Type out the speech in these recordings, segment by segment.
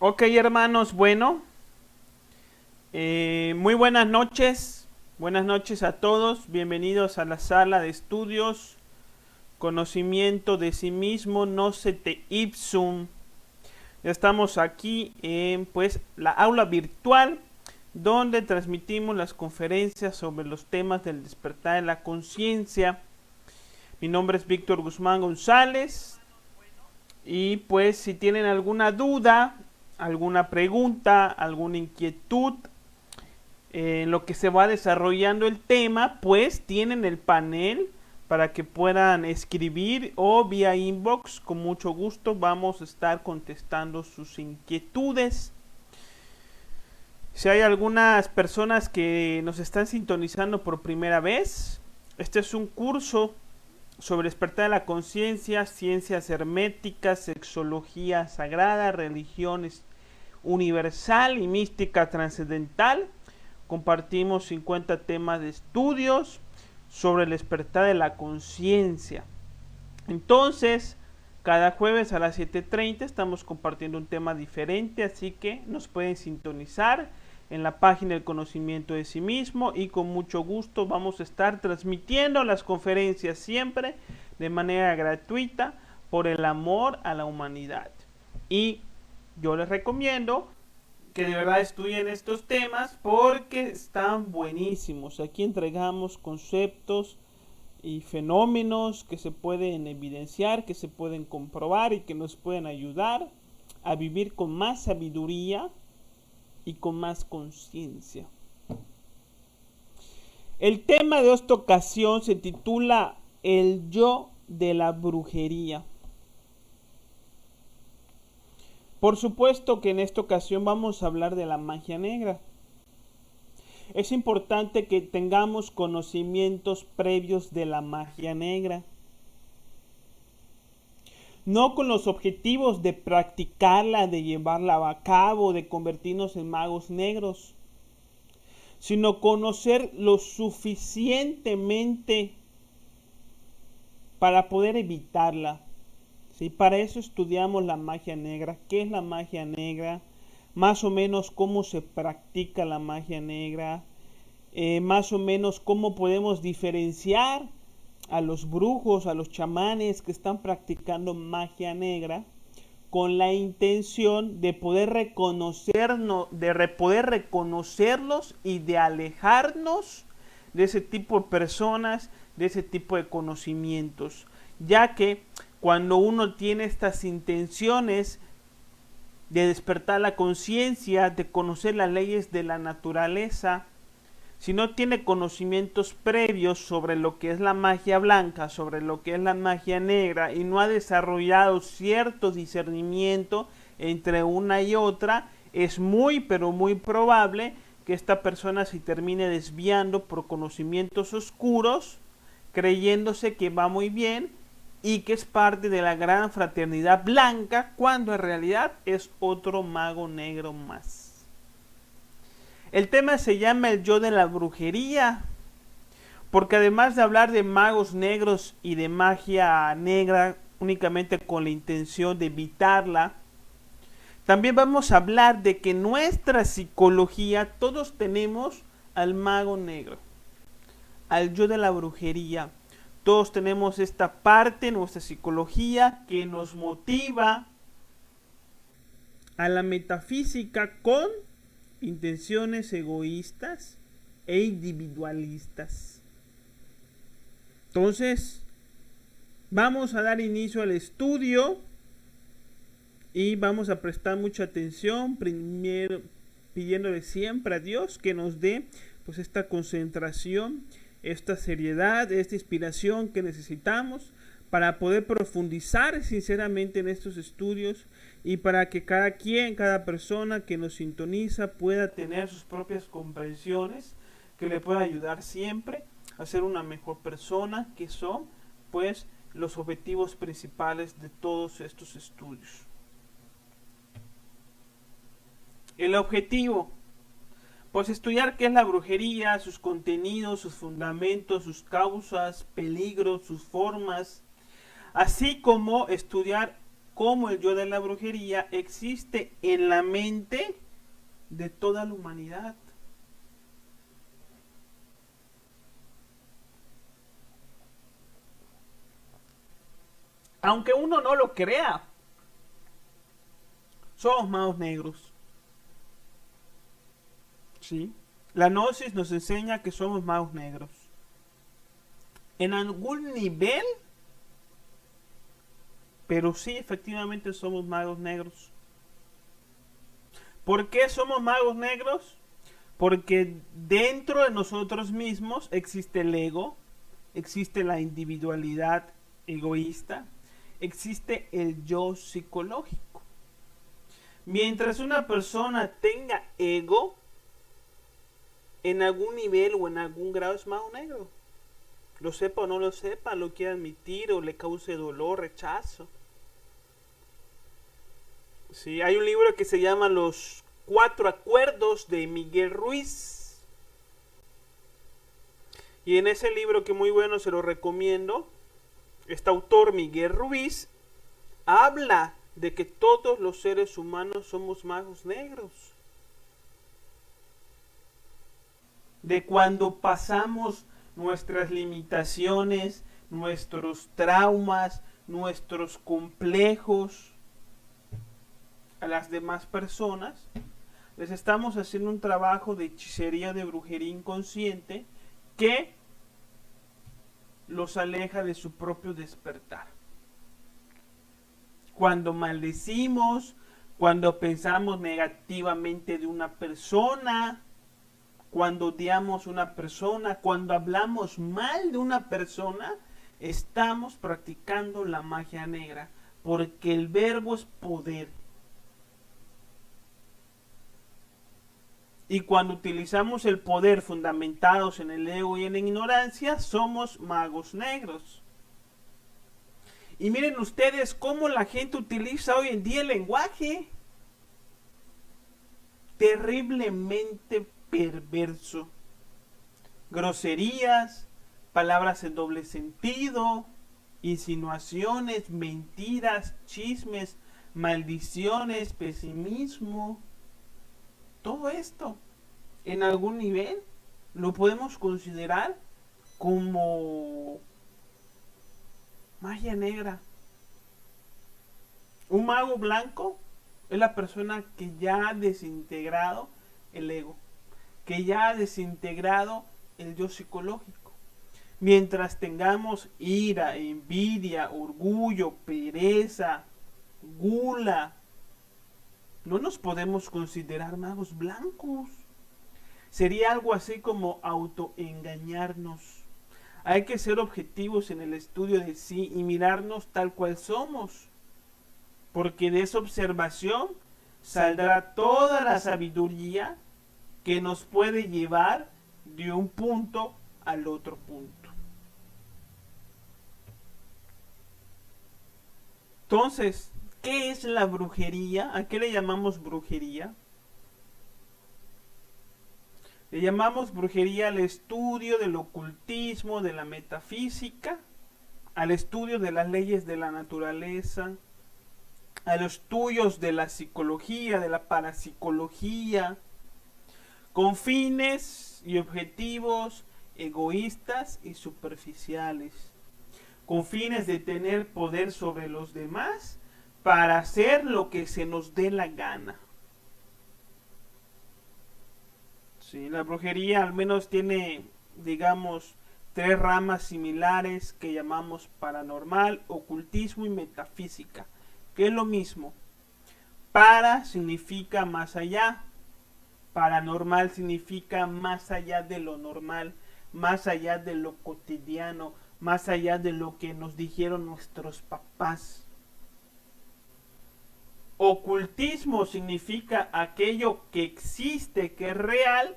Ok, hermanos, bueno, muy buenas noches a todos, bienvenidos a la sala de estudios, conocimiento de sí mismo, nocete ipsum. Ya estamos aquí en pues la aula virtual donde transmitimos las conferencias sobre los temas del despertar de la conciencia. Mi nombre es Víctor Guzmán González y pues si tienen alguna duda, alguna pregunta, alguna inquietud, en lo que se va desarrollando el tema, pues tienen el panel para que puedan escribir o vía inbox. Con mucho gusto vamos a estar contestando sus inquietudes. Si hay algunas personas que nos están sintonizando por primera vez, este es un curso sobre despertar de la conciencia, ciencias herméticas, sexología sagrada, religiones universal y mística trascendental. Compartimos 50 temas de estudios sobre el despertar de la conciencia. Entonces, cada jueves a las 7:30 estamos compartiendo un tema diferente, así que nos pueden sintonizar en la página del conocimiento de sí mismo y con mucho gusto vamos a estar transmitiendo las conferencias siempre de manera gratuita por el amor a la humanidad. Y yo les recomiendo que de verdad estudien estos temas porque están buenísimos. Aquí entregamos conceptos y fenómenos que se pueden evidenciar, que se pueden comprobar y que nos pueden ayudar a vivir con más sabiduría y con más conciencia. El tema de esta ocasión se titula El yo de la brujería. Por supuesto que en esta ocasión vamos a hablar de la magia negra. Es importante que tengamos conocimientos previos de la magia negra. No con los objetivos de practicarla, de llevarla a cabo, de convertirnos en magos negros, sino conocer lo suficientemente para poder evitarla. ¿Sí? Para eso estudiamos la magia negra. ¿Qué es la magia negra? Más o menos cómo se practica la magia negra. Más o menos cómo podemos diferenciar a los brujos, a los chamanes que están practicando magia negra con la intención de poder poder reconocerlos y de alejarnos de ese tipo de personas, de ese tipo de conocimientos, ya que cuando uno tiene estas intenciones de despertar la conciencia, de conocer las leyes de la naturaleza, si no tiene conocimientos previos sobre lo que es la magia blanca, sobre lo que es la magia negra, y no ha desarrollado cierto discernimiento entre una y otra, es muy pero muy probable que esta persona se termine desviando por conocimientos oscuros, creyéndose que va muy bien y que es parte de la gran fraternidad blanca, cuando en realidad es otro mago negro más. El tema se llama el yo de la brujería, porque además de hablar de magos negros y de magia negra únicamente con la intención de evitarla, también vamos a hablar de que en nuestra psicología todos tenemos al mago negro, al yo de la brujería. Todos tenemos esta parte en nuestra psicología que nos motiva a la metafísica con intenciones egoístas e individualistas. Entonces, vamos a dar inicio al estudio y vamos a prestar mucha atención, primero pidiéndole siempre a Dios que nos dé pues esta concentración, esta seriedad, esta inspiración que necesitamos para poder profundizar sinceramente en estos estudios y para que cada quien, cada persona que nos sintoniza pueda tener sus propias comprensiones que le pueda ayudar siempre a ser una mejor persona, que son pues los objetivos principales de todos estos estudios. El objetivo, pues estudiar qué es la brujería, sus contenidos, sus fundamentos, sus causas, peligros, sus formas, así como estudiar cómo el yo de la brujería existe en la mente de toda la humanidad. Aunque uno no lo crea, somos magos negros. ¿Sí? La gnosis nos enseña que somos magos negros. En algún nivel, pero sí, efectivamente somos magos negros. ¿Por qué somos magos negros? Porque dentro de nosotros mismos existe el ego, existe la individualidad egoísta, existe el yo psicológico. Mientras una persona tenga ego, en algún nivel o en algún grado es mago negro. Lo sepa o no lo sepa, lo quiera admitir o le cause dolor, rechazo. Sí, hay un libro que se llama Los Cuatro Acuerdos de Miguel Ruiz. Y en ese libro, que muy bueno, se lo recomiendo, este autor, Miguel Ruiz, habla de que todos los seres humanos somos magos negros. De cuando pasamos nuestras limitaciones, nuestros traumas, nuestros complejos a las demás personas, les estamos haciendo un trabajo de hechicería, de brujería inconsciente que los aleja de su propio despertar. Cuando maldecimos, cuando pensamos negativamente de una persona, cuando odiamos a una persona, cuando hablamos mal de una persona, estamos practicando la magia negra, porque el verbo es poder. Y cuando utilizamos el poder fundamentados en el ego y en la ignorancia, somos magos negros. Y miren ustedes cómo la gente utiliza hoy en día el lenguaje. Terriblemente perverso. Groserías, palabras en doble sentido, insinuaciones, mentiras, chismes, maldiciones, pesimismo. Todo esto, en algún nivel, lo podemos considerar como magia negra. Un mago blanco es la persona que ya ha desintegrado el ego, que ya ha desintegrado el yo psicológico. Mientras tengamos ira, envidia, orgullo, pereza, gula, no nos podemos considerar magos blancos. Sería algo así como autoengañarnos. Hay que ser objetivos en el estudio de sí y mirarnos tal cual somos, porque de esa observación saldrá toda la sabiduría que nos puede llevar de un punto al otro punto. Entonces, ¿qué es la brujería? ¿A qué le llamamos brujería? Le llamamos brujería al estudio del ocultismo, de la metafísica, al estudio de las leyes de la naturaleza, a los estudios de la psicología, de la parapsicología, con fines y objetivos egoístas y superficiales, con fines de tener poder sobre los demás para hacer lo que se nos dé la gana. Sí, la brujería al menos tiene, digamos, tres ramas similares que llamamos paranormal, ocultismo y metafísica, que es lo mismo. Para significa más allá, paranormal significa más allá de lo normal, más allá de lo cotidiano, más allá de lo que nos dijeron nuestros papás. Ocultismo significa aquello que existe, que es real,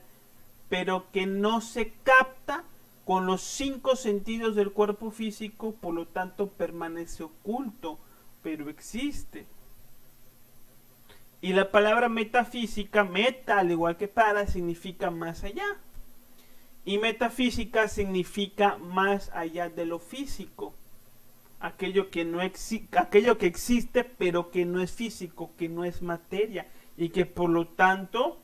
pero que no se capta con los 5 sentidos del cuerpo físico, por lo tanto permanece oculto, pero existe. Y la palabra metafísica, meta, al igual que para, significa más allá. Y metafísica significa más allá de lo físico. aquello que existe pero que no es físico, que no es materia y que por lo tanto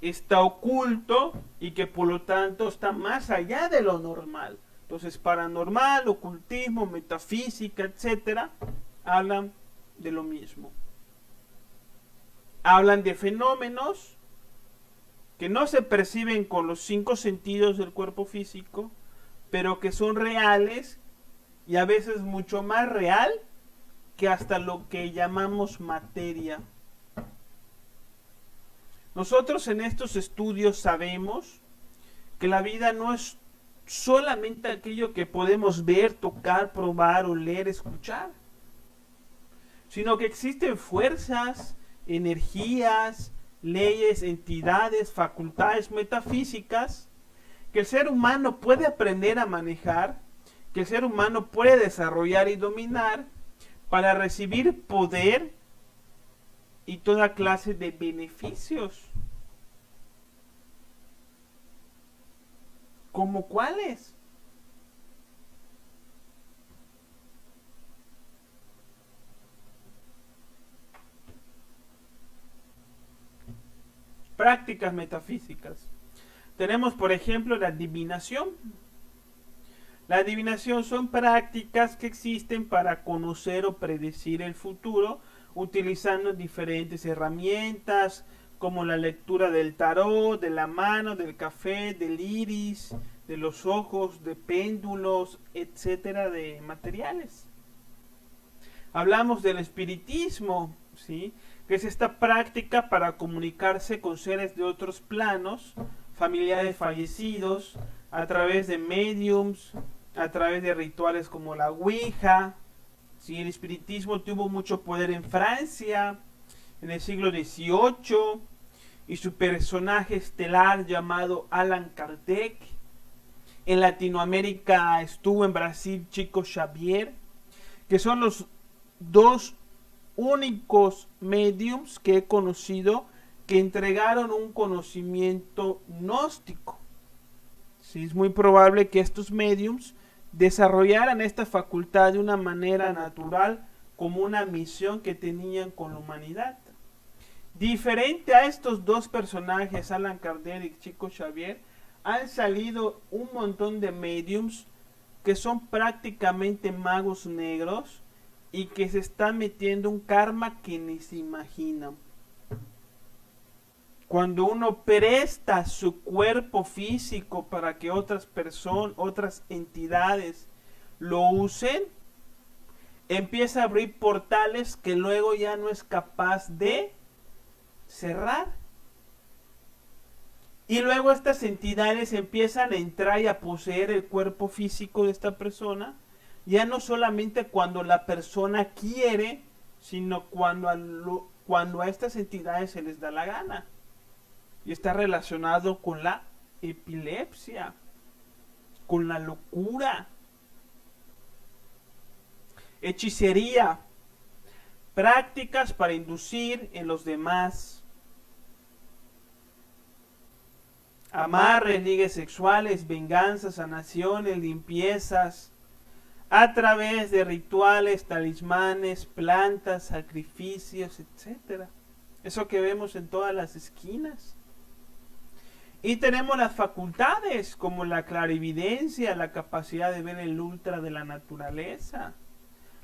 está oculto y que por lo tanto está más allá de lo normal. Entonces, paranormal, ocultismo, metafísica, etcétera, hablan de lo mismo. Hablan de fenómenos que no se perciben con los 5 sentidos del cuerpo físico, pero que son reales y a veces mucho más real que hasta lo que llamamos materia. Nosotros en estos estudios sabemos que la vida no es solamente aquello que podemos ver, tocar, probar, oler, escuchar, sino que existen fuerzas, energías, leyes, entidades, facultades metafísicas que el ser humano puede aprender a manejar, que el ser humano puede desarrollar y dominar para recibir poder y toda clase de beneficios. ¿Cómo cuáles? Prácticas metafísicas. Tenemos, por ejemplo, la adivinación. La adivinación son prácticas que existen para conocer o predecir el futuro utilizando diferentes herramientas como la lectura del tarot, de la mano, del café, del iris, de los ojos, de péndulos, etcétera, de materiales. Hablamos del espiritismo, ¿sí?, que es esta práctica para comunicarse con seres de otros planos, familiares fallecidos, a través de mediums, a través de rituales como la Ouija. Sí, el espiritismo tuvo mucho poder en Francia en el siglo XVIII y su personaje estelar llamado Allan Kardec. En Latinoamérica estuvo en Brasil Chico Xavier, que son los dos únicos mediums que he conocido que entregaron un conocimiento gnóstico. Sí, es muy probable que estos mediums desarrollaran esta facultad de una manera natural como una misión que tenían con la humanidad. Diferente a estos dos personajes, Allan Kardec y Chico Xavier, han salido un montón de mediums que son prácticamente magos negros y que se están metiendo un karma que ni se imaginan. Cuando uno presta su cuerpo físico para que otras personas, otras entidades lo usen, empieza a abrir portales que luego ya no es capaz de cerrar. Y luego estas entidades empiezan a entrar y a poseer el cuerpo físico de esta persona, ya no solamente cuando la persona quiere, sino cuando a estas entidades se les da la gana. Y está relacionado con la epilepsia, con la locura. Hechicería, prácticas para inducir en los demás. Amarres, ligues sexuales, venganzas, sanaciones, limpiezas, a través de rituales, talismanes, plantas, sacrificios, etc. Eso que vemos en todas las esquinas. Y tenemos las facultades como la clarividencia, la capacidad de ver el ultra de la naturaleza,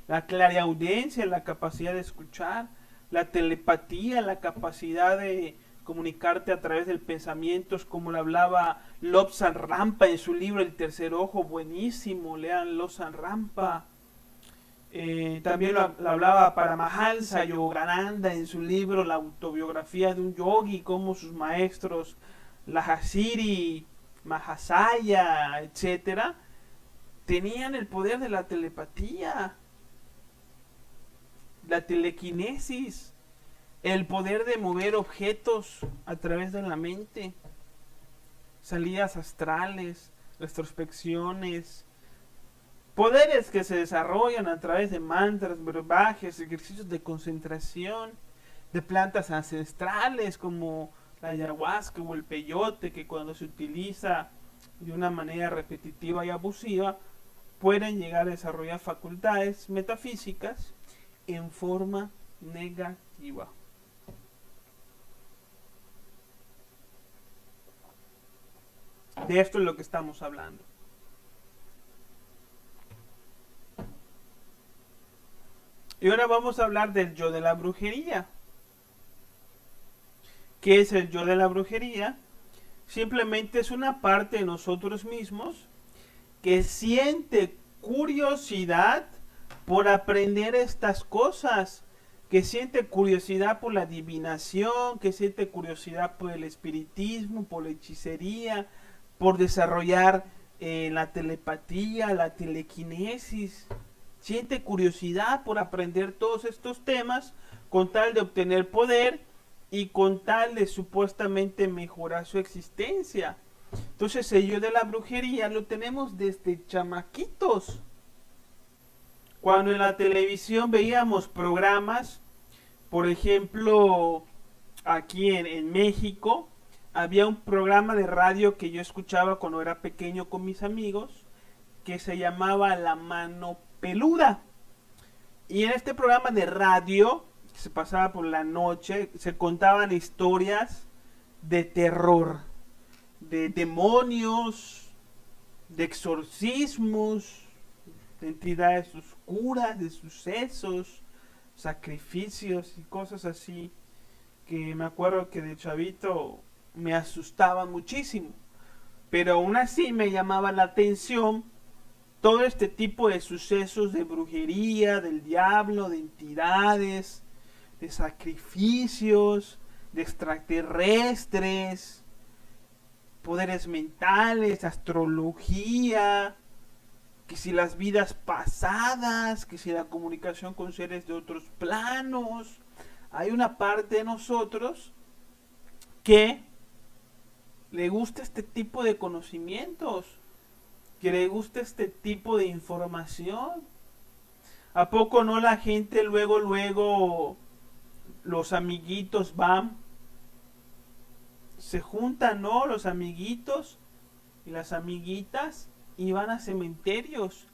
la clariaudiencia, la capacidad de escuchar, la telepatía, la capacidad de comunicarte a través del pensamiento, como le hablaba Lobsang Rampa en su libro El Tercer Ojo, buenísimo, lean Lobsang Rampa. También lo hablaba Paramahansa Yogananda en su libro La autobiografía de un yogi, como sus maestros Lajasiri, Mahasaya, etcétera, tenían el poder de la telepatía, la telequinesis, el poder de mover objetos a través de la mente, salidas astrales, retrospecciones, poderes que se desarrollan a través de mantras, brebajes, ejercicios de concentración, de plantas ancestrales como la ayahuasca o el peyote, que cuando se utiliza de una manera repetitiva y abusiva pueden llegar a desarrollar facultades metafísicas en forma negativa. De esto es lo que estamos hablando. Y ahora vamos a hablar del yo de la brujería. ¿Qué es el yo de la brujería? Simplemente es una parte de nosotros mismos que siente curiosidad por aprender estas cosas, que siente curiosidad por la adivinación, que siente curiosidad por el espiritismo, por la hechicería, por desarrollar la telepatía, la telequinesis. Siente curiosidad por aprender todos estos temas con tal de obtener poder y con tal de supuestamente mejorar su existencia. Entonces el yo de la brujería lo tenemos desde chamaquitos. Cuando en la televisión veíamos programas, por ejemplo, aquí en México, había un programa de radio que yo escuchaba cuando era pequeño con mis amigos, que se llamaba La Mano Peluda. Y en este programa de radio, que se pasaba por la noche, se contaban historias de terror, de demonios, de exorcismos, de entidades oscuras, de sucesos, sacrificios y cosas así, que me acuerdo que de chavito me asustaba muchísimo, pero aún así me llamaba la atención todo este tipo de sucesos de brujería, del diablo, de entidades, de sacrificios, de extraterrestres, poderes mentales, astrología, que si las vidas pasadas, que si la comunicación con seres de otros planos. Hay una parte de nosotros que le gusta este tipo de conocimientos, que le gusta este tipo de información. ¿A poco no la gente luego, los amiguitos van, se juntan, ¿no? Los amiguitos y las amiguitas y van a cementerios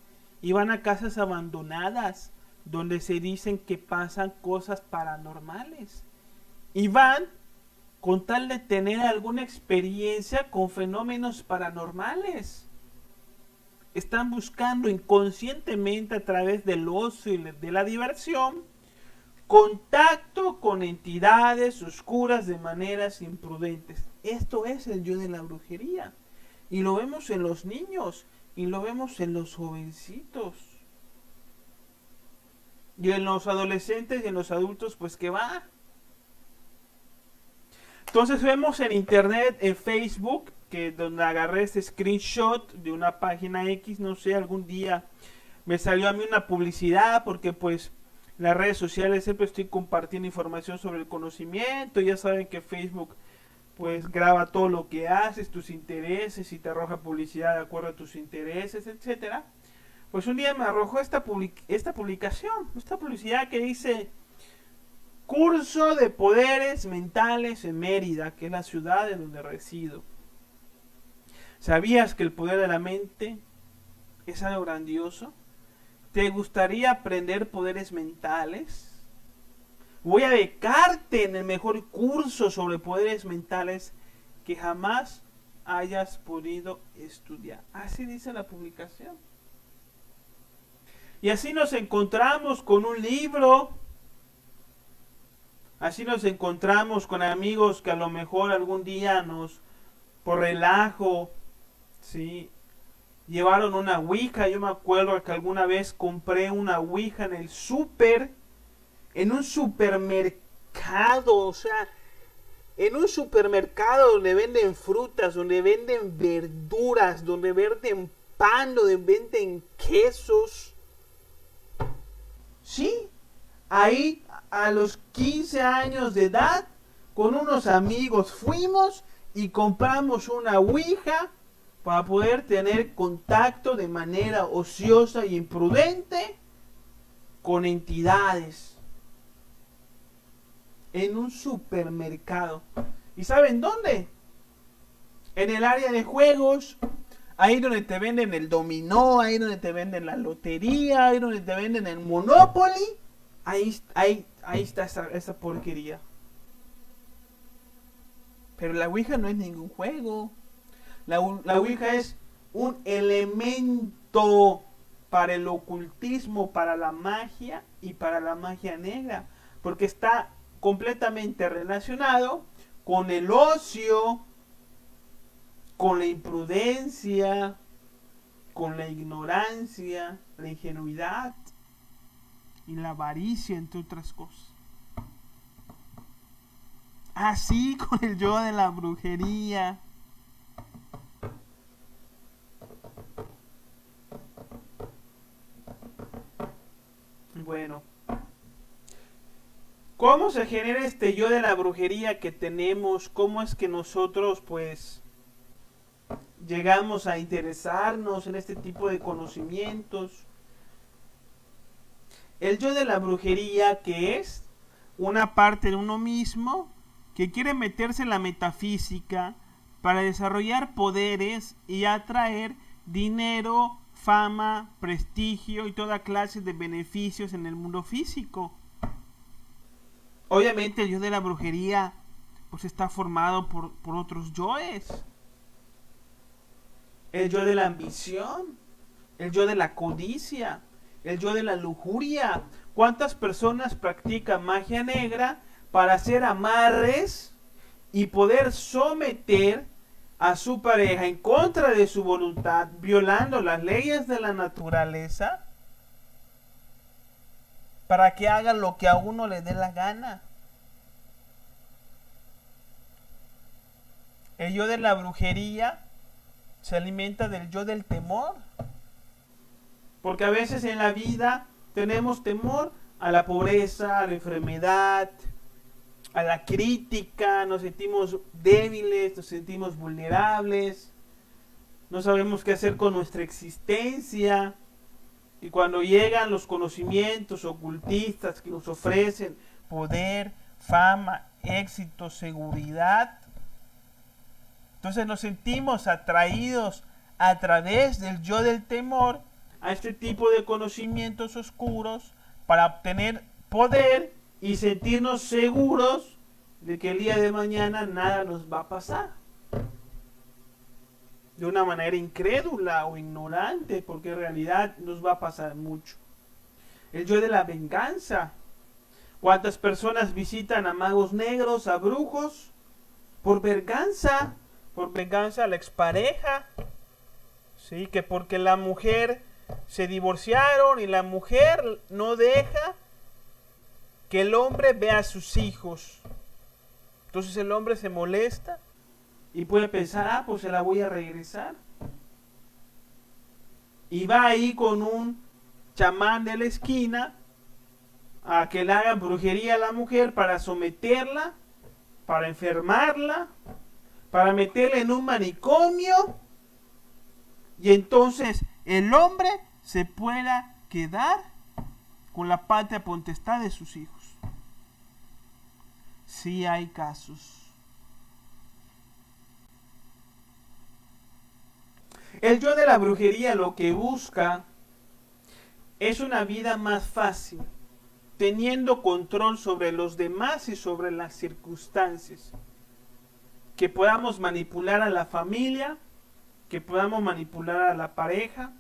y van a casas abandonadas donde se dicen que pasan cosas paranormales y van con tal de tener alguna experiencia con fenómenos paranormales? Están buscando inconscientemente a través del ocio y de la diversión contacto con entidades oscuras de maneras imprudentes. Esto es el yo de la brujería. Y lo vemos en los niños y lo vemos en los jovencitos. Y en los adolescentes y en los adultos, pues ¿qué va? Entonces vemos en internet, en Facebook, que donde agarré este screenshot de una página X, no sé, algún día me salió a mí una publicidad, porque pues las redes sociales siempre estoy compartiendo información sobre el conocimiento. Ya saben que Facebook pues graba todo lo que haces, tus intereses, y te arroja publicidad de acuerdo a tus intereses, etcétera. Pues un día me arrojó esta publicación, esta publicidad que dice: curso de poderes mentales en Mérida, que es la ciudad en donde resido. ¿Sabías que el poder de la mente es algo grandioso? ¿Te gustaría aprender poderes mentales? Voy a becarte en el mejor curso sobre poderes mentales que jamás hayas podido estudiar. Así dice la publicación. Y así nos encontramos con un libro. Así nos encontramos con amigos que a lo mejor algún día por relajo, ¿sí?, llevaron una ouija. Yo me acuerdo que alguna vez compré una ouija en el súper, en un supermercado, o sea, en un supermercado donde venden frutas, donde venden verduras, donde venden pan, donde venden quesos. Sí, ahí a los 15 años de edad, con unos amigos fuimos y compramos una ouija para poder tener contacto de manera ociosa y imprudente con entidades en un supermercado. ¿Y saben dónde? En el área de juegos. Ahí donde te venden el dominó, ahí donde te venden la lotería, ahí donde te venden el Monopoly, ahí está esa porquería. Pero la Ouija no es ningún juego. La Ouija es un elemento para el ocultismo, para la magia y para la magia negra. Porque está completamente relacionado con el ocio, con la imprudencia, con la ignorancia, la ingenuidad y la avaricia, entre otras cosas. Así con el yo de la brujería. Bueno, ¿cómo se genera este yo de la brujería que tenemos? ¿Cómo es que nosotros pues llegamos a interesarnos en este tipo de conocimientos? El yo de la brujería, que es una parte de uno mismo que quiere meterse en la metafísica para desarrollar poderes y atraer dinero, fama, prestigio y toda clase de beneficios en el mundo físico. Obviamente el yo de la brujería pues está formado por otros yoes. El yo de la ambición, el yo de la codicia, el yo de la lujuria. ¿Cuántas personas practican magia negra para hacer amarres y poder someter a su pareja en contra de su voluntad, violando las leyes de la naturaleza, para que haga lo que a uno le dé la gana? El yo de la brujería se alimenta del yo del temor. Porque a veces en la vida tenemos temor a la pobreza, a la enfermedad, a la crítica, nos sentimos débiles, nos sentimos vulnerables, no sabemos qué hacer con nuestra existencia. Y cuando llegan los conocimientos ocultistas que nos ofrecen poder, fama, éxito, seguridad, entonces nos sentimos atraídos a través del yo del temor a este tipo de conocimientos oscuros para obtener poder y sentirnos seguros de que el día de mañana nada nos va a pasar. De una manera incrédula o ignorante, porque en realidad nos va a pasar mucho. El yo de la venganza. ¿Cuántas personas visitan a magos negros, a brujos? Por venganza a la expareja. Sí, que porque la mujer se divorciaron y la mujer no deja que el hombre vea a sus hijos. Entonces el hombre se molesta y puede pensar, pues se la voy a regresar. Y va ahí con un chamán de la esquina a que le hagan brujería a la mujer para someterla, para enfermarla, para meterla en un manicomio, y entonces el hombre se pueda quedar con la patria potestad de sus hijos. Sí hay casos. El yo de la brujería lo que busca es una vida más fácil, teniendo control sobre los demás y sobre las circunstancias. Que podamos manipular a la familia, que podamos manipular a la pareja,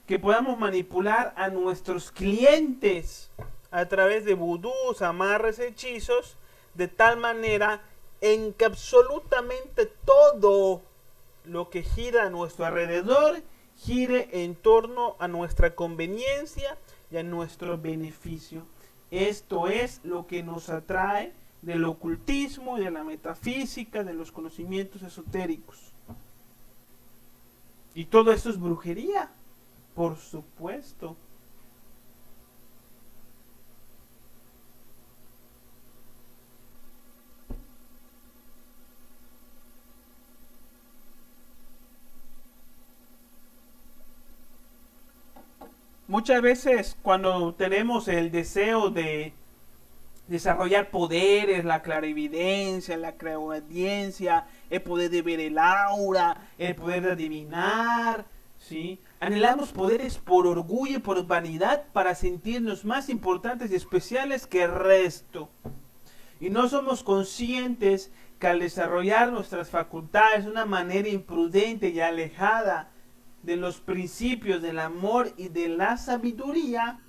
que podamos manipular a nuestros clientes a través de vudús, amarres, hechizos, de tal manera en que absolutamente todo lo que gira a nuestro alrededor gire en torno a nuestra conveniencia y a nuestro beneficio. Esto es lo que nos atrae del ocultismo y de la metafísica, de los conocimientos esotéricos. Y todo esto es brujería, por supuesto. Muchas veces cuando tenemos el deseo de desarrollar poderes, la clarividencia, la clareaudiencia, el poder de ver el aura, el poder de adivinar, ¿sí? Anhelamos poderes por orgullo y por vanidad para sentirnos más importantes y especiales que el resto. Y no somos conscientes que al desarrollar nuestras facultades de una manera imprudente y alejada de los principios del amor y de la sabiduría,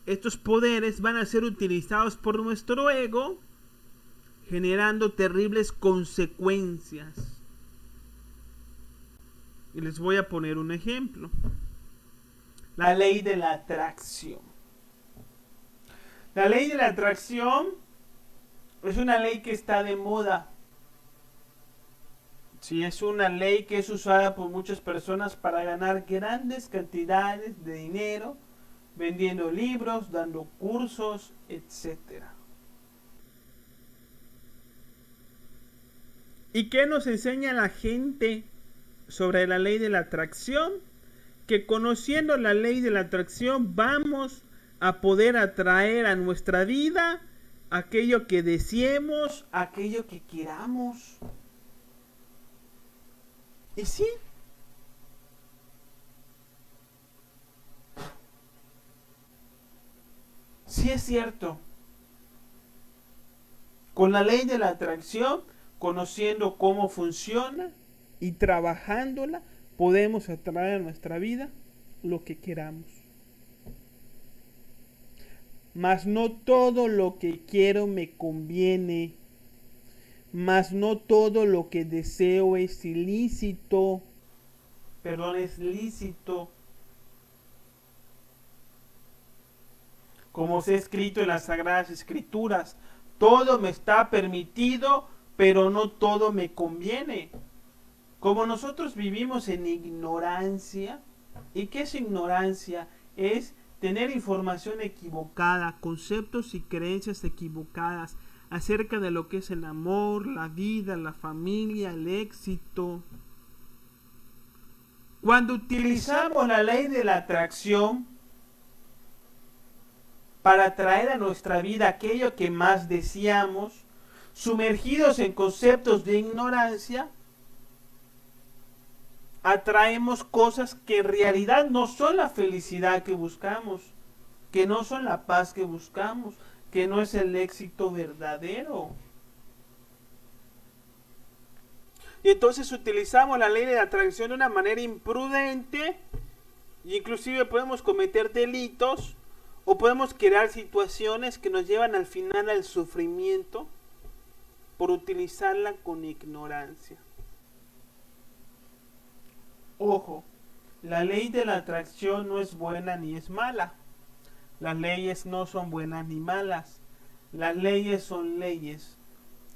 estos poderes van a ser utilizados por nuestro ego, generando terribles consecuencias. Y les voy a poner un ejemplo. La ley de la atracción. La ley de la atracción es una ley que está de moda. Sí, es una ley que es usada por muchas personas para ganar grandes cantidades de dinero, vendiendo libros, dando cursos, etc. ¿Y qué nos enseña la gente sobre la ley de la atracción? Que conociendo la ley de la atracción vamos a poder atraer a nuestra vida aquello que deseemos, aquello que queramos. ¿Y sí? Sí es cierto. Con la ley de la atracción, conociendo cómo funciona y trabajándola, podemos atraer a nuestra vida lo que queramos. Mas no todo lo que quiero me conviene. Mas no todo lo que deseo es ilícito. Perdón, es lícito. Como se ha escrito en las Sagradas Escrituras, todo me está permitido, pero no todo me conviene. Como nosotros vivimos en ignorancia, ¿y qué es ignorancia? Es tener información equivocada, conceptos y creencias equivocadas acerca de lo que es el amor, la vida, la familia, el éxito. Cuando utilizamos la ley de la atracción para atraer a nuestra vida aquello que más deseamos, sumergidos en conceptos de ignorancia, atraemos cosas que en realidad no son la felicidad que buscamos, que no son la paz que buscamos, que no es el éxito verdadero. Y entonces utilizamos la ley de la atracción de una manera imprudente, e inclusive podemos cometer delitos o podemos crear situaciones que nos llevan al final al sufrimiento por utilizarla con ignorancia. Ojo, la ley de la atracción no es buena ni es mala. Las leyes no son buenas ni malas. Las leyes son leyes.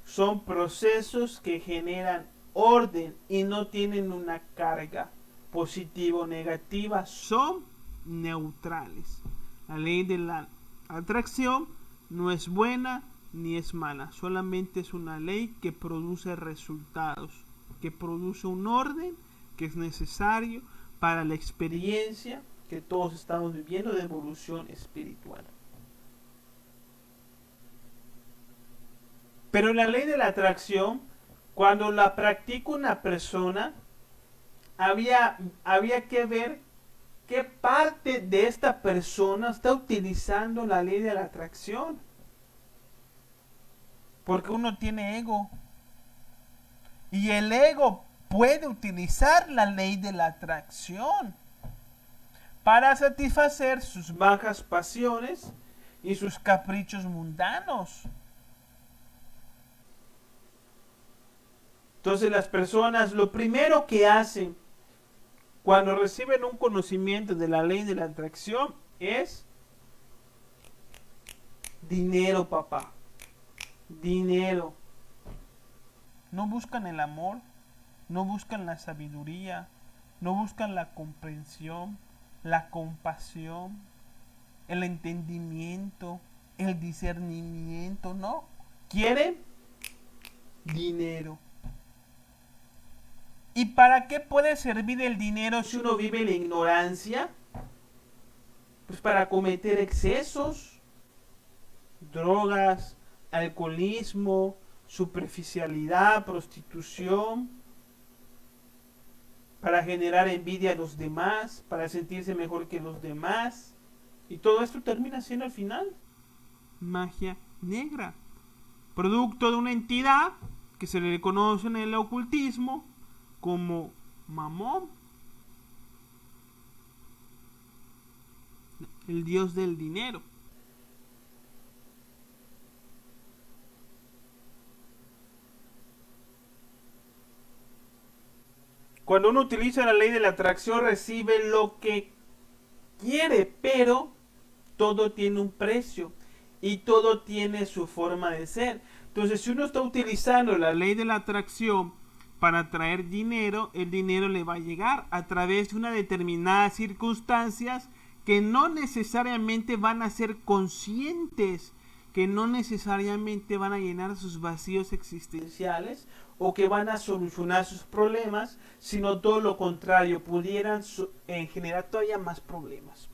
Son procesos que generan orden y no tienen una carga positiva o negativa. Son neutrales. La ley de la atracción no es buena ni es mala. Solamente es una ley que produce resultados, que produce un orden que es necesario para la experiencia que todos estamos viviendo de evolución espiritual. Pero la ley de la atracción, cuando la practica una persona, había que ver qué parte de esta persona está utilizando la ley de la atracción. Porque uno tiene ego. Y el ego puede utilizar la ley de la atracción para satisfacer sus bajas pasiones y sus caprichos mundanos. Entonces las personas lo primero que hacen cuando reciben un conocimiento de la ley de la atracción es dinero, papá. Dinero. No buscan el amor, no buscan la sabiduría, no buscan la comprensión, la compasión, el entendimiento, el discernimiento, no. Quieren dinero. ¿Y para qué puede servir el dinero si uno vive en la ignorancia? Pues para cometer excesos, drogas, alcoholismo, superficialidad, prostitución, para generar envidia a los demás, para sentirse mejor que los demás. Y todo esto termina siendo al final magia negra, producto de una entidad que se le conoce en el ocultismo como Mamón, el dios del dinero. Cuando uno utiliza la ley de la atracción recibe lo que quiere, pero todo tiene un precio y todo tiene su forma de ser. Entonces, si uno está utilizando la ley de la atracción para atraer dinero, el dinero le va a llegar a través de una determinadas circunstancias que no necesariamente van a ser conscientes, que no necesariamente van a llenar sus vacíos existenciales o que van a solucionar sus problemas, sino todo lo contrario, pudieran generar todavía más problemas.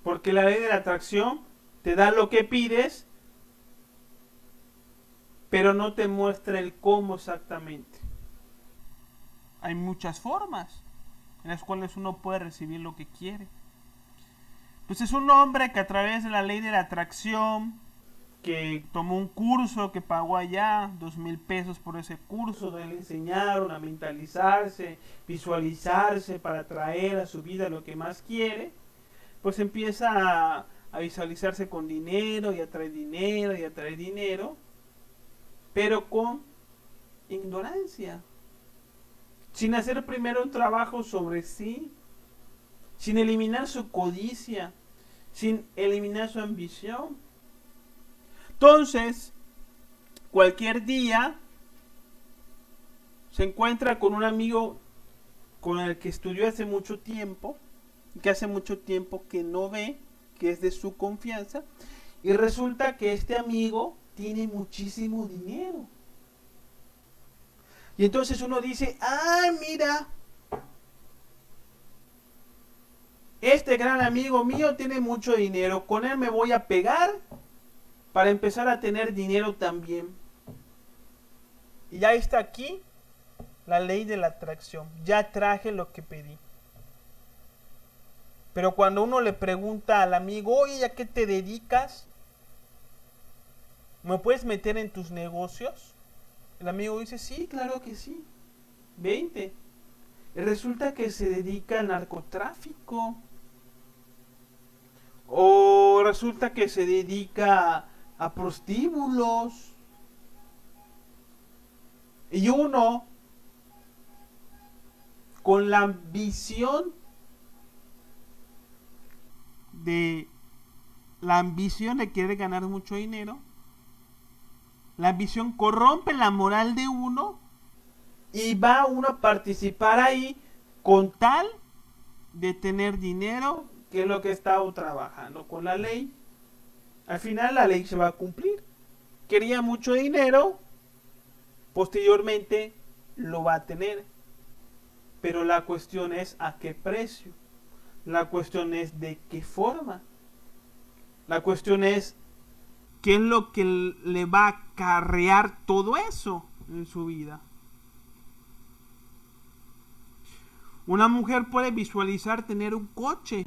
Porque la ley de la atracción te da lo que pides, pero no te muestra el cómo exactamente. Hay muchas formas en las cuales uno puede recibir lo que quiere. Entonces un hombre que a través de la ley de la atracción, que tomó un curso, que pagó allá 2,000 pesos por ese curso, donde le enseñaron a mentalizarse, visualizarse para atraer a su vida lo que más quiere, pues empieza a visualizarse con dinero y atrae dinero y atrae dinero, pero con ignorancia, sin hacer primero un trabajo sobre sí, sin eliminar su codicia, sin eliminar su ambición. Entonces, cualquier día se encuentra con un amigo con el que estudió hace mucho tiempo, que hace mucho tiempo que no ve, que es de su confianza, y resulta que este amigo tiene muchísimo dinero. Y entonces uno dice, mira, este gran amigo mío tiene mucho dinero, con él me voy a pegar para empezar a tener dinero también. Y ya está aquí la ley de la atracción, ya traje lo que pedí. Pero cuando uno le pregunta al amigo, oye, ¿a qué te dedicas? ¿Me puedes meter en tus negocios? El amigo dice, sí, claro que sí. 20. Y resulta que se dedica al narcotráfico. O resulta que se dedica a prostíbulos. Y uno, con la ambición de querer ganar mucho dinero, la ambición corrompe la moral de uno y va uno a participar ahí con tal de tener dinero, que es lo que estaba trabajando con la ley. Al final la ley se va a cumplir. Quería mucho dinero, posteriormente lo va a tener. Pero la cuestión es a qué precio. La cuestión es de qué forma. La cuestión es qué es lo que le va a acarrear todo eso en su vida. Una mujer puede visualizar tener un coche.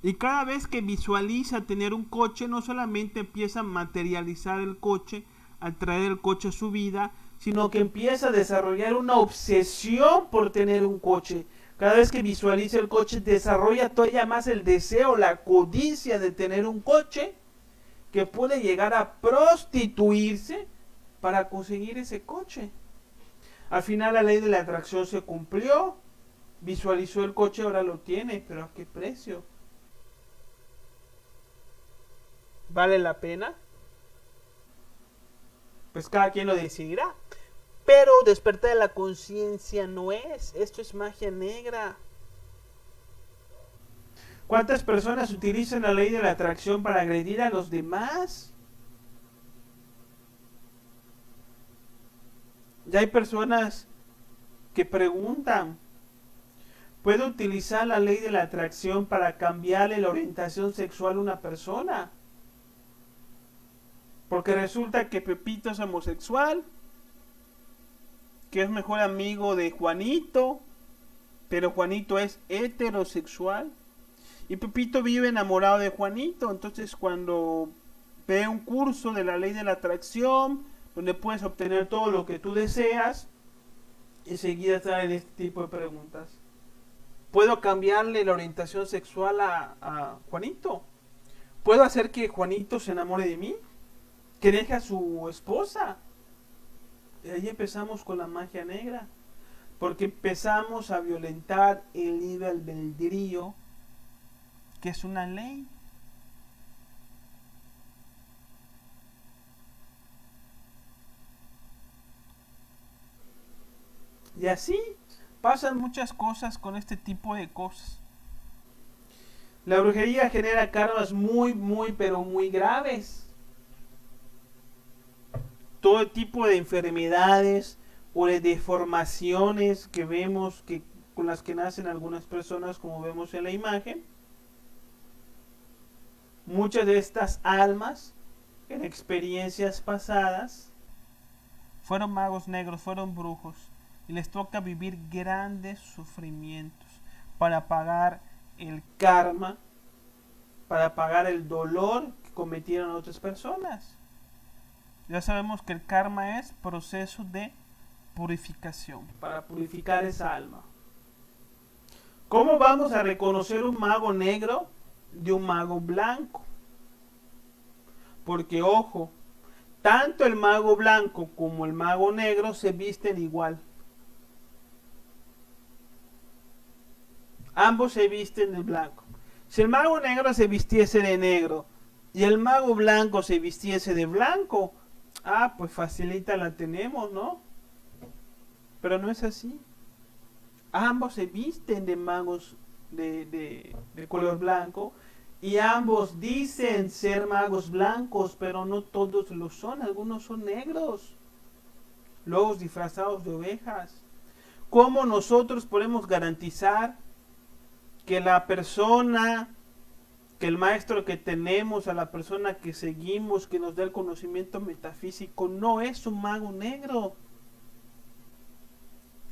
Y cada vez que visualiza tener un coche, no solamente empieza a materializar el coche, a traer el coche a su vida, sino que empieza a desarrollar una obsesión por tener un coche. Cada vez que visualiza el coche, desarrolla todavía más el deseo, la codicia de tener un coche, que puede llegar a prostituirse para conseguir ese coche. Al final la ley de la atracción se cumplió, visualizó el coche, ahora lo tiene, pero ¿a qué precio? ¿Vale la pena? Pues cada quien lo decidirá. Pero despertar de la conciencia no es. Esto es magia negra. ¿Cuántas personas utilizan la ley de la atracción para agredir a los demás? Ya hay personas que preguntan, puede utilizar la ley de la atracción para cambiarle la orientación sexual a una persona. Porque resulta que Pepito es homosexual, que es mejor amigo de Juanito, pero Juanito es heterosexual. Y Pepito vive enamorado de Juanito. Entonces cuando ve un curso de la ley de la atracción, donde puedes obtener todo lo que tú deseas, enseguida traen este tipo de preguntas. ¿Puedo cambiarle la orientación sexual a Juanito? ¿Puedo hacer que Juanito se enamore de mí? ¿Que deje a su esposa? Y ahí empezamos con la magia negra. Porque empezamos a violentar el libre albedrío, que es una ley. Y así pasan muchas cosas con este tipo de cosas. La brujería genera karmas pero muy graves. Todo tipo de enfermedades o de deformaciones que vemos con las que nacen algunas personas, como vemos en la imagen. Muchas de estas almas, en experiencias pasadas, fueron magos negros, fueron brujos, y les toca vivir grandes sufrimientos para pagar el karma, para pagar el dolor que cometieron otras personas. Ya sabemos que el karma es proceso de purificación, para purificar esa alma. ¿Cómo vamos a reconocer un mago negro de un mago blanco? Porque ojo, tanto el mago blanco como el mago negro se visten igual. Ambos se visten de blanco. Si el mago negro se vistiese de negro y el mago blanco se vistiese de blanco, pues facilita la tenemos, ¿no? Pero no es así. Ambos se visten de magos de color blanco y ambos dicen ser magos blancos, pero no todos lo son. Algunos son negros, lobos disfrazados de ovejas. ¿Cómo nosotros podemos garantizar que la persona, que el maestro que tenemos, a la persona que seguimos, que nos da el conocimiento metafísico, no es un mago negro?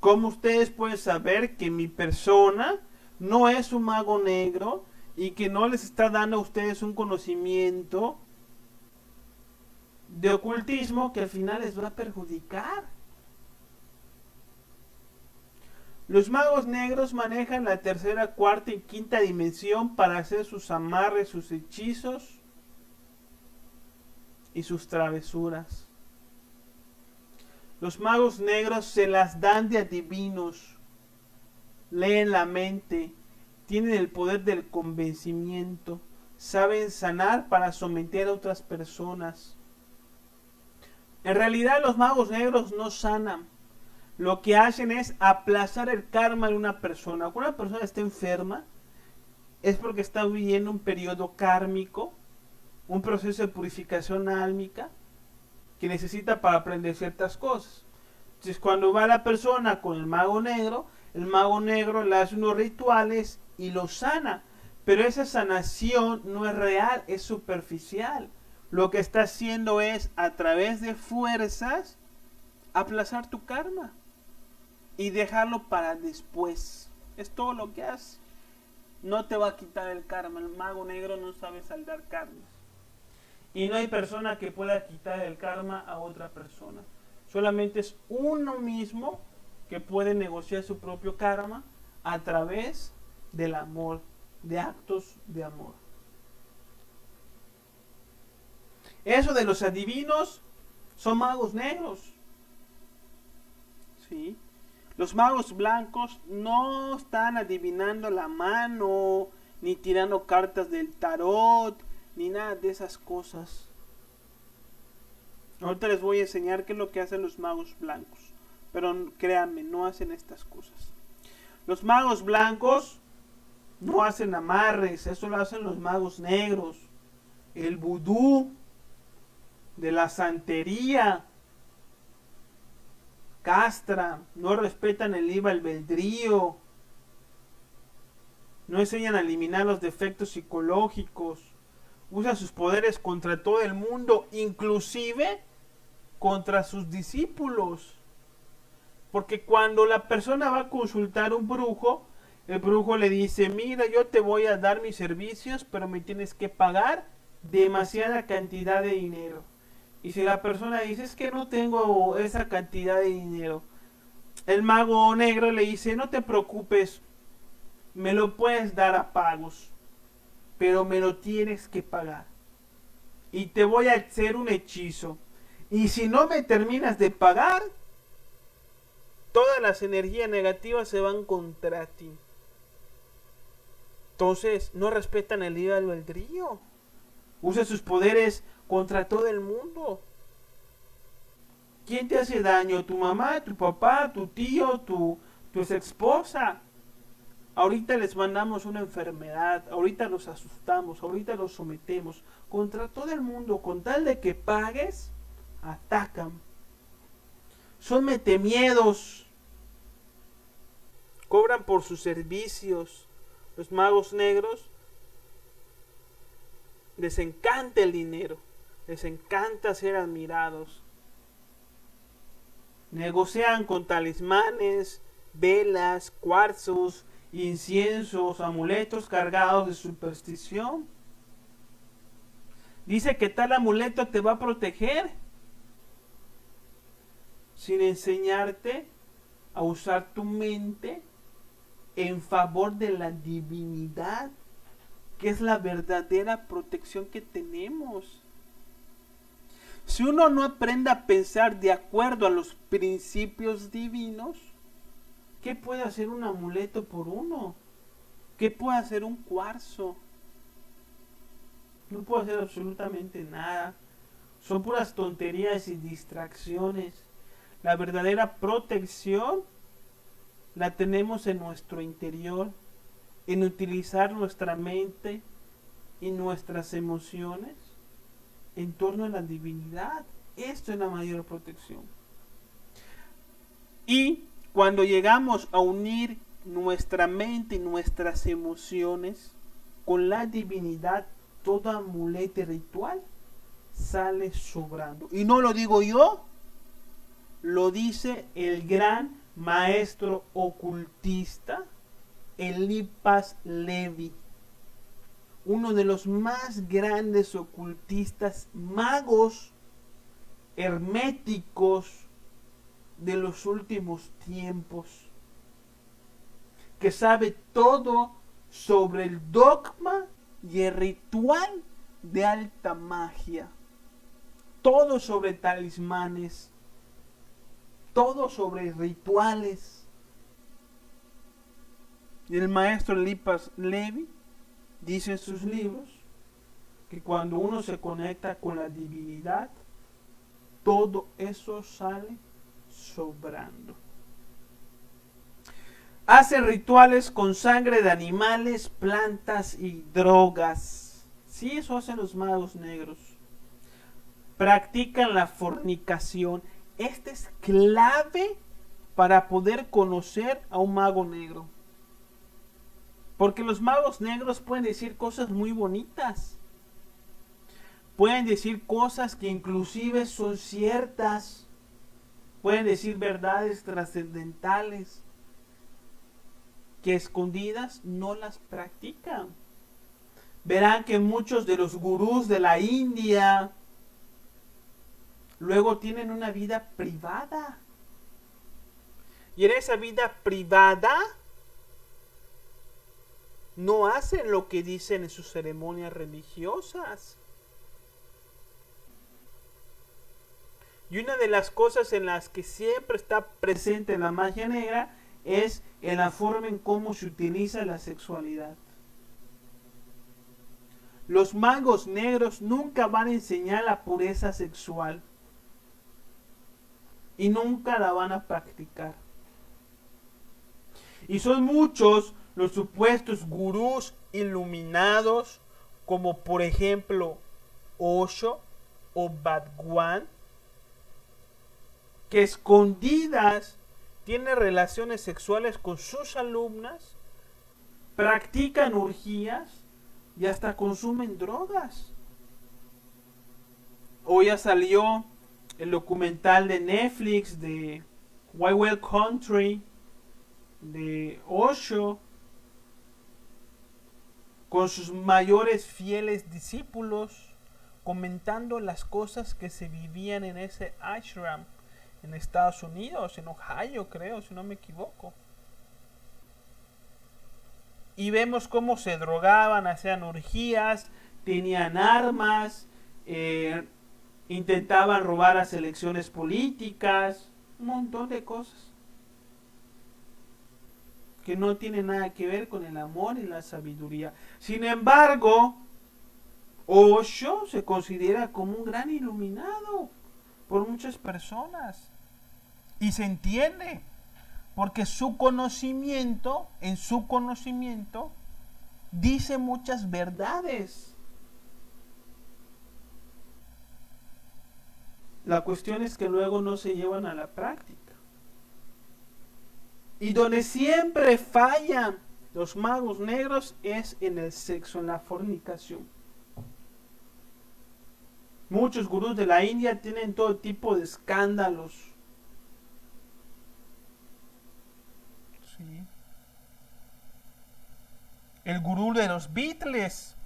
¿Cómo ustedes pueden saber que mi persona no es un mago negro y que no les está dando a ustedes un conocimiento de ocultismo que al final les va a perjudicar? Los magos negros manejan la tercera, cuarta y quinta dimensión para hacer sus amarres, sus hechizos y sus travesuras. Los magos negros se las dan de adivinos, leen la mente, tienen el poder del convencimiento, saben sanar para someter a otras personas. En realidad los magos negros no sanan. Lo que hacen es aplazar el karma de una persona. Cuando una persona está enferma, es porque está viviendo un periodo kármico, un proceso de purificación álmica que necesita para aprender ciertas cosas. Entonces cuando va la persona con el mago negro le hace unos rituales y lo sana. Pero esa sanación no es real, es superficial. Lo que está haciendo es, a través de fuerzas, aplazar tu karma y dejarlo para después. Es todo lo que hace. No te va a quitar el karma. El mago negro no sabe saldar karmas. Y no hay persona que pueda quitar el karma a otra persona. Solamente es uno mismo que puede negociar su propio karma a través del amor, de actos de amor. Eso de los adivinos son magos negros. ¿Sí? Los magos blancos no están adivinando la mano, ni tirando cartas del tarot, ni nada de esas cosas. Ahorita les voy a enseñar qué es lo que hacen los magos blancos. Pero créanme, no hacen estas cosas. Los magos blancos no hacen amarres, eso lo hacen los magos negros. El vudú, de la santería, castra, no respetan el libre albedrío. no enseñan a eliminar los defectos psicológicos, usa sus poderes contra todo el mundo, inclusive contra sus discípulos. Porque cuando la persona va a consultar a un brujo, el brujo le dice, mira, yo te voy a dar mis servicios, pero me tienes que pagar demasiada cantidad de dinero. Y si la persona dice, es que no tengo esa cantidad de dinero, el mago negro le dice, no te preocupes, me lo puedes dar a pagos, pero me lo tienes que pagar. Y te voy a hacer un hechizo. Y si no me terminas de pagar, todas las energías negativas se van contra ti. Entonces, no respetan el libre albedrío. Usa sus poderes contra todo el mundo. ¿Quién te hace daño? ¿Tu mamá, tu papá, tu tío, tu esposa? Ahorita les mandamos una enfermedad, ahorita los asustamos, ahorita los sometemos. Contra todo el mundo, con tal de que pagues, atacan. Son metemiedos. Cobran por sus servicios. Los magos negros les encanta el dinero, les encanta ser admirados. Negocian con talismanes, velas, cuarzos, inciensos, amuletos cargados de superstición. Dice que tal amuleto te va a proteger, sin enseñarte a usar tu mente en favor de la divinidad, que es la verdadera protección que tenemos. Si uno no aprende a pensar de acuerdo a los principios divinos, ¿qué puede hacer un amuleto por uno? ¿Qué puede hacer un cuarzo? No puede hacer absolutamente nada. Son puras tonterías y distracciones. La verdadera protección la tenemos en nuestro interior, en utilizar nuestra mente y nuestras emociones en torno a la divinidad. Esto es la mayor protección. Y cuando llegamos a unir nuestra mente y nuestras emociones con la divinidad, todo amuleto ritual sale sobrando. Y no lo digo yo, lo dice el gran maestro ocultista Eliphas Levi, uno de los más grandes ocultistas, magos herméticos de los últimos tiempos, que sabe todo sobre el dogma y el ritual de alta magia, todo sobre talismanes, todo sobre rituales. Y el maestro Eliphas Levi dice en sus libros que cuando uno se conecta con la divinidad, todo eso sale sobrando. Hace rituales con sangre de animales, plantas y drogas. Sí, eso hacen los magos negros. Practican la fornicación. Este es clave para poder conocer a un mago negro. Porque los magos negros pueden decir cosas muy bonitas. Pueden decir cosas que inclusive son ciertas. Pueden decir verdades trascendentales que escondidas no las practican. Verán que muchos de los gurús de la India luego tienen una vida privada. Y en esa vida privada no hacen lo que dicen en sus ceremonias religiosas. Y una de las cosas en las que siempre está presente la magia negra es en la forma en cómo se utiliza la sexualidad. Los magos negros nunca van a enseñar la pureza sexual. Y nunca la van a practicar. Y son muchos los supuestos gurús iluminados, como por ejemplo Osho o Bhagwan, que escondidas tiene relaciones sexuales con sus alumnas practican orgías y hasta consumen drogas. Hoy ya salió el documental de Netflix de Wild Wild Country de Osho con sus mayores fieles discípulos comentando las cosas que se vivían en ese ashram en Estados Unidos, en Ohio creo, si no me equivoco. Y vemos cómo se drogaban, hacían orgías, tenían armas, intentaban robar a selecciones políticas, un montón de cosas que no tienen nada que ver con el amor y la sabiduría. Sin embargo, Osho se considera como un gran iluminado por muchas personas. Y se entiende, porque su conocimiento, en su conocimiento, dice muchas verdades. La cuestión es que luego no se llevan a la práctica. Y donde siempre fallan los magos negros es en el sexo, en la fornicación. Muchos gurús de la India tienen todo tipo de escándalos. Sí. El gurú de los Beatles,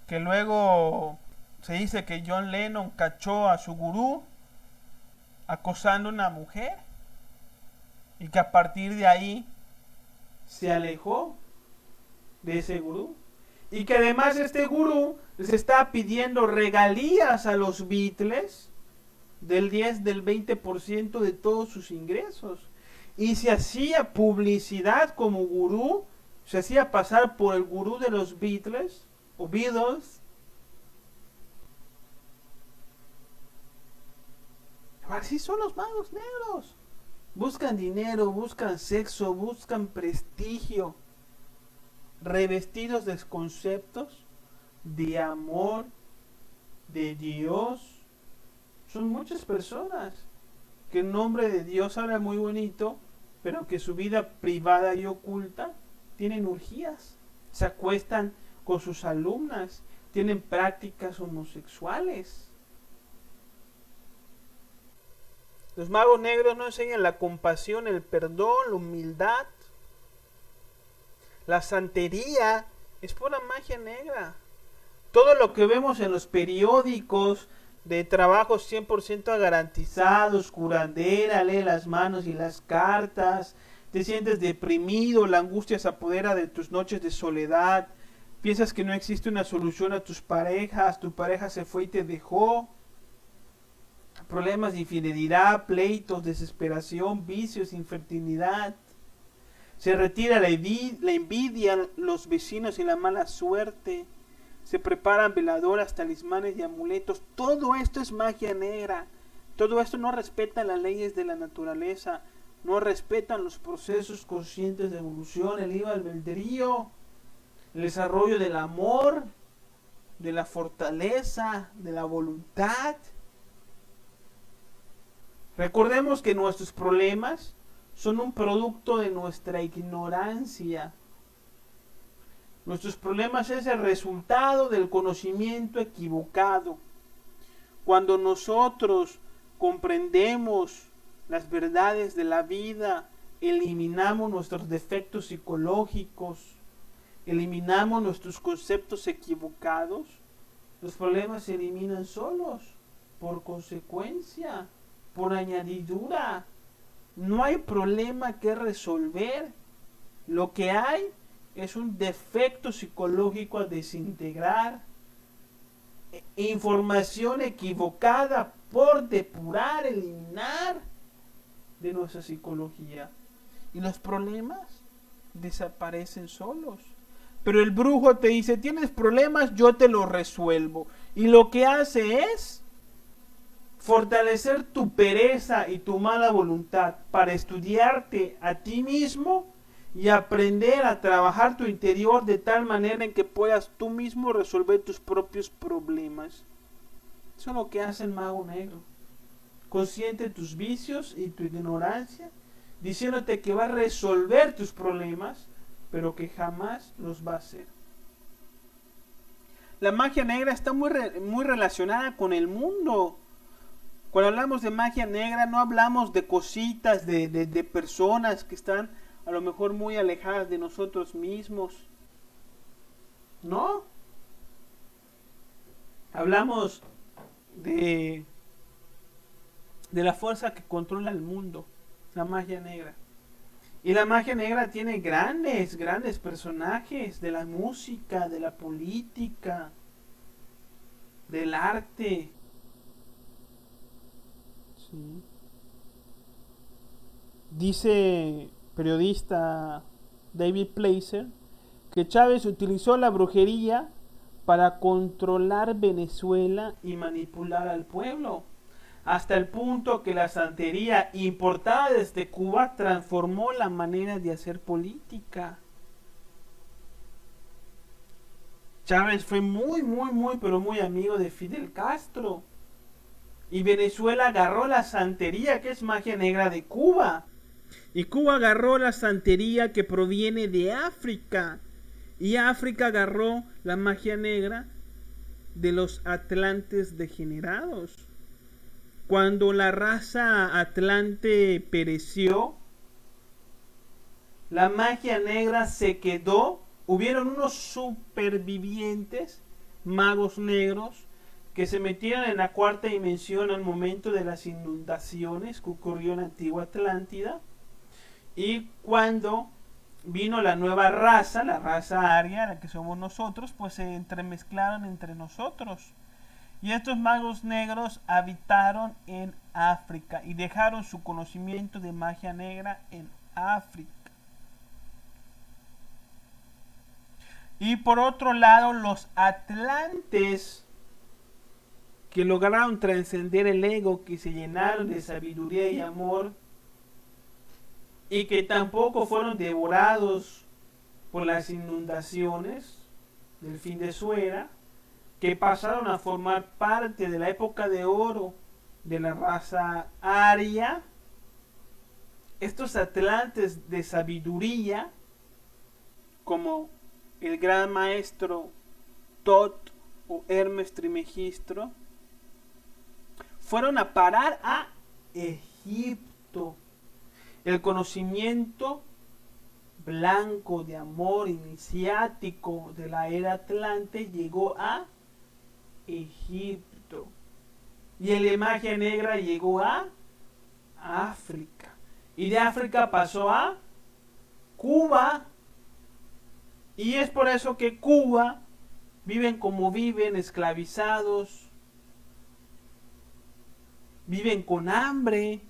que luego se dice que John Lennon cachó a su gurú acosando a una mujer y que a partir de ahí se alejó de ese gurú, y que además este gurú les está pidiendo regalías a los Beatles del 10, del 20% de todos sus ingresos, y se hacía publicidad como gurú, se hacía pasar por el gurú de los Beatles o Beatles. Así son los magos negros. Buscan dinero, buscan sexo, buscan prestigio, revestidos de conceptos de amor, de Dios. Son muchas personas que en nombre de Dios hablan muy bonito, pero que su vida privada y oculta tienen orgías, se acuestan con sus alumnas, tienen prácticas homosexuales. Los magos negros no enseñan la compasión, el perdón, la humildad. La santería es pura magia negra. Todo lo que vemos en los periódicos de trabajos 100% garantizados, curandera, lee las manos y las cartas, te sientes deprimido, la angustia se apodera de tus noches de soledad, piensas que no existe una solución a tus parejas, tu pareja se fue y te dejó. Problemas de infidelidad, pleitos, desesperación, vicios, infertilidad. Se retira la envidia, los vecinos y la mala suerte. Se preparan veladoras, talismanes y amuletos. Todo esto es magia negra. Todo esto no respeta las leyes de la naturaleza. No respetan los procesos conscientes de evolución, el libre albedrío, el desarrollo del amor, de la fortaleza, de la voluntad. Recordemos que nuestros problemas son un producto de nuestra ignorancia. Nuestros problemas es el resultado del conocimiento equivocado. Cuando nosotros comprendemos las verdades de la vida, eliminamos nuestros defectos psicológicos, eliminamos nuestros conceptos equivocados, los problemas se eliminan solos, por consecuencia, por añadidura. No hay problema que resolver. Lo que hay es un defecto psicológico a desintegrar, información equivocada por depurar, eliminar de nuestra psicología, y los problemas desaparecen solos. Pero el brujo te dice: tienes problemas, yo te los resuelvo, y lo que hace es fortalecer tu pereza y tu mala voluntad para estudiarte a ti mismo y aprender a trabajar tu interior de tal manera en que puedas tú mismo resolver tus propios problemas. Eso es lo que hace el mago negro. Consciente de tus vicios y tu ignorancia, diciéndote que va a resolver tus problemas, pero que jamás los va a hacer. La magia negra está muy relacionada con el mundo. Cuando hablamos de magia negra no hablamos de cositas, de personas que están a lo mejor muy alejadas de nosotros mismos. No. Hablamos de la fuerza que controla el mundo, la magia negra. Y la magia negra tiene grandes personajes de la música, de la política, del arte. Sí. Dice periodista David Placer que Chávez utilizó la brujería para controlar Venezuela y manipular al pueblo, hasta el punto que la santería importada desde Cuba transformó la manera de hacer política. Chávez fue muy, pero muy amigo de Fidel Castro. Y Venezuela agarró la santería, que es magia negra, de Cuba. Y Cuba agarró la santería que proviene de África. Y África agarró la magia negra de los atlantes degenerados. Cuando la raza atlante pereció, la magia negra se quedó. Hubieron unos supervivientes, magos negros, que se metieron en la cuarta dimensión al momento de las inundaciones que ocurrió en la antigua Atlántida. Y cuando vino la nueva raza, la raza aria, la que somos nosotros, pues se entremezclaron entre nosotros. Y estos magos negros habitaron en África y dejaron su conocimiento de magia negra en África. Y por otro lado, los atlantes, que lograron trascender el ego, que se llenaron de sabiduría y amor, y que tampoco fueron devorados por las inundaciones del fin de su era, que pasaron a formar parte de la época de oro de la raza aria. Estos atlantes de sabiduría, como el gran maestro Tot o Hermes Trismegisto, fueron a parar a Egipto. El conocimiento blanco de amor iniciático de la era Atlante llegó a Egipto. Y el de magia negra llegó a África. Y de África pasó a Cuba. Y es por eso que Cuba viven como viven, esclavizados, viven con hambre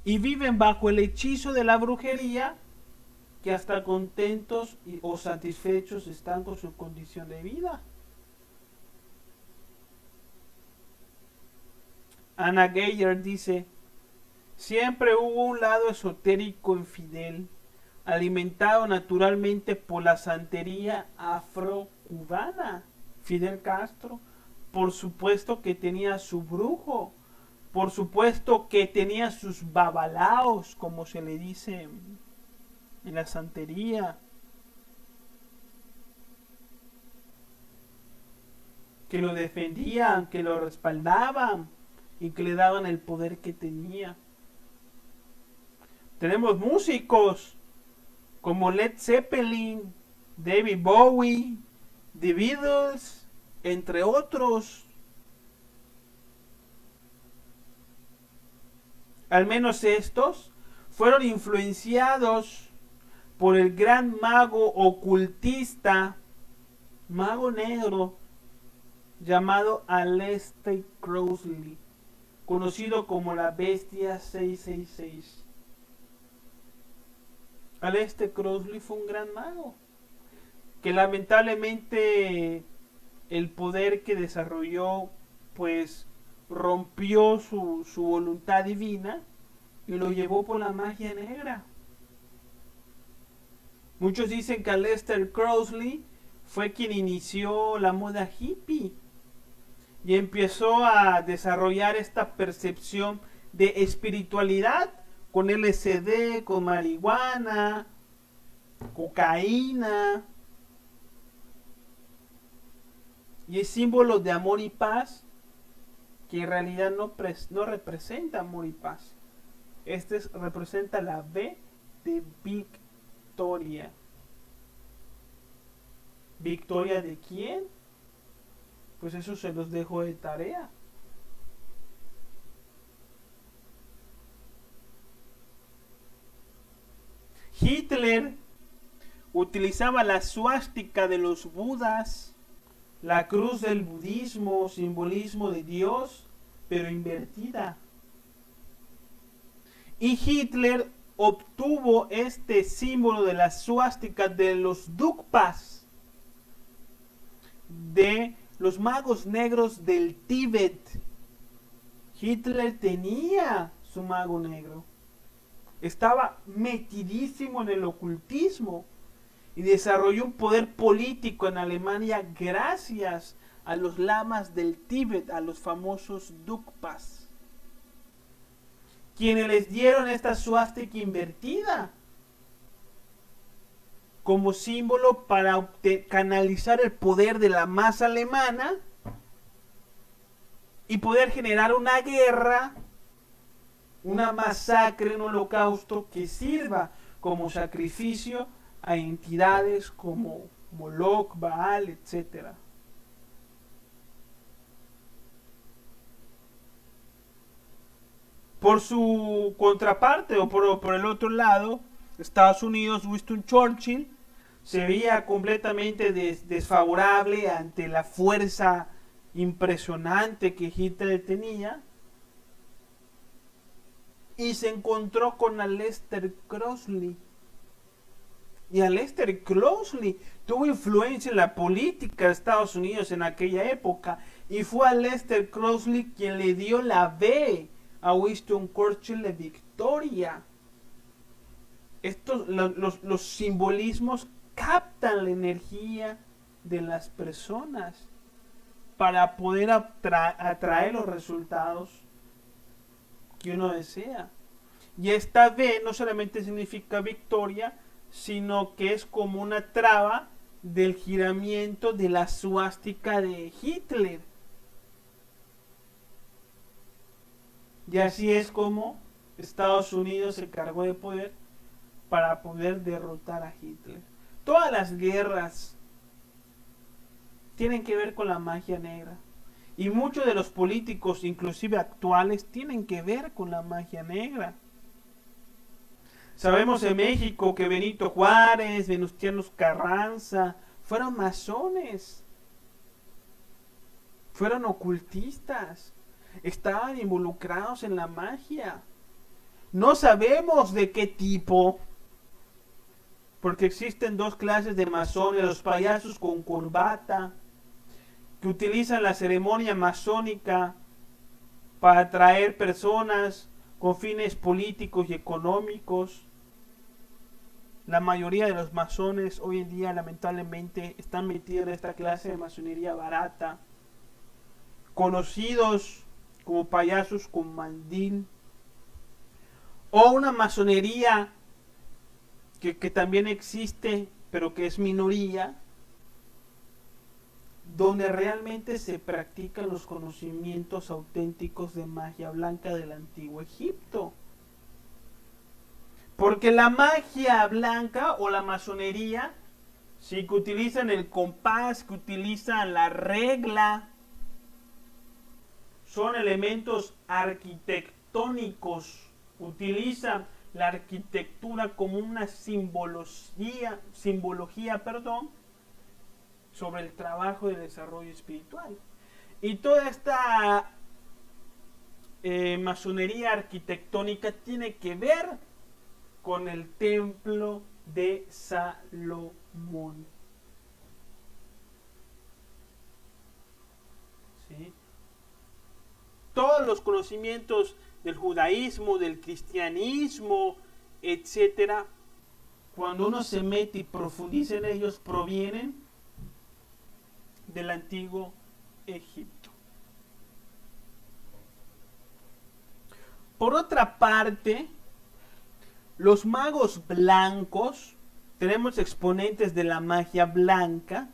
y viven bajo el hechizo de la brujería, que hasta contentos o satisfechos están con su condición de vida. Anna Geyer dice: siempre hubo un lado esotérico en Fidel, alimentado naturalmente por la santería afro-cubana. Fidel Castro, por supuesto que tenía su brujo, por supuesto que tenía sus babalaos, como se le dice en la santería, que lo defendían, que lo respaldaban y que le daban el poder que tenía. Tenemos músicos como Led Zeppelin, David Bowie, The Beatles, entre otros. Al menos estos fueron influenciados por el gran mago ocultista, mago negro, llamado Aleister Crowley, conocido como la Bestia 666. Aleister Crowley fue un gran mago, que lamentablemente el poder que desarrolló pues rompió su voluntad divina y lo llevó por la magia negra. Muchos dicen que Aleister Crowley fue quien inició la moda hippie y empezó a desarrollar esta percepción de espiritualidad con LSD, con marihuana, cocaína, y es símbolo de amor y paz, que en realidad no representa amor y paz. Representa la V de victoria. ¿Victoria de quién? Pues eso se los dejo de tarea. Hitler utilizaba la suástica de los budas, la cruz del budismo, simbolismo de Dios, pero invertida. Y Hitler obtuvo este símbolo de la suástica de los Dukpas, de los magos negros del Tíbet. Hitler tenía su mago negro. Estaba metidísimo en el ocultismo y desarrolló un poder político en Alemania gracias a los lamas del Tíbet, a los famosos Dukpas, quienes les dieron esta suástica invertida como símbolo para canalizar el poder de la masa alemana y poder generar una guerra, una masacre, un holocausto que sirva como sacrificio a entidades como Moloch, Baal, etc. Por su contraparte, o por el otro lado, Estados Unidos, Winston Churchill se veía completamente desfavorable ante la fuerza impresionante que Hitler tenía, y se encontró con Aleister Crowley. Y Aleister Crowley tuvo influencia en la política de Estados Unidos en aquella época, y fue Aleister Crowley quien le dio la B a Winston Churchill de victoria. Los simbolismos captan la energía de las personas para poder atraer los resultados que uno desea. Y esta V no solamente significa victoria, sino que es como una traba del giramiento de la suástica de Hitler. Y así es como Estados Unidos se cargó de poder para poder derrotar a Hitler. Todas las guerras tienen que ver con la magia negra. Y muchos de los políticos, inclusive actuales, tienen que ver con la magia negra. Sabemos en México que Benito Juárez, Venustiano Carranza, fueron masones, fueron ocultistas, estaban involucrados en la magia. No sabemos de qué tipo, porque existen dos clases de masones: los payasos con corbata, que utilizan la ceremonia masónica para atraer personas con fines políticos y económicos. La mayoría de los masones hoy en día lamentablemente están metidos en esta clase de masonería barata, conocidos como payasos con mandil, o una masonería que también existe, pero que es minoría, donde realmente se practican los conocimientos auténticos de magia blanca del antiguo Egipto. Porque la magia blanca o la masonería, sí, que utilizan el compás, que utilizan la regla, son elementos arquitectónicos, utilizan la arquitectura como una simbología, sobre el trabajo de desarrollo espiritual. Y toda esta masonería arquitectónica tiene que ver con el templo de Salomón. ¿Sí? Todos los conocimientos del judaísmo, del cristianismo, etcétera, cuando uno se mete y profundiza en ellos, provienen del antiguo Egipto. Por otra parte, Los magos blancos, tenemos exponentes de la magia blanca,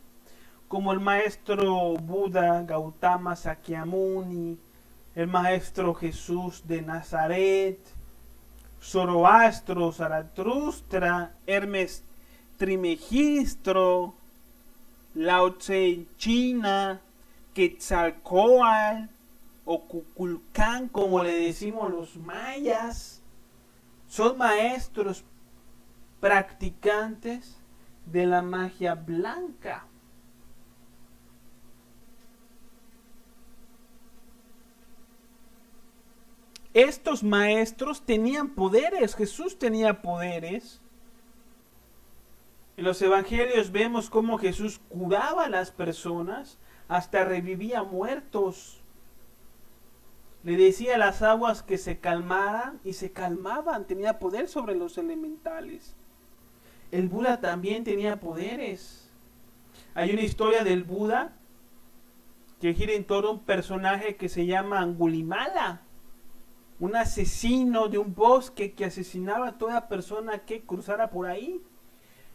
como el maestro Buda Gautama Sakyamuni, el maestro Jesús de Nazaret, Zoroastro, Zaratustra, Hermes Trismegistro, Lao Tse en China, Quetzalcóatl o Kukulcán, como le decimos los mayas, son maestros practicantes de la magia blanca. Estos maestros tenían poderes, Jesús tenía poderes. En los evangelios vemos cómo Jesús curaba a las personas, hasta revivía muertos. Le decía a las aguas que se calmaran y se calmaban, tenía poder sobre los elementales. El Buda también tenía poderes. Hay una historia del Buda que gira en torno a un personaje que se llama Angulimala, un asesino de un bosque que asesinaba a toda persona que cruzara por ahí.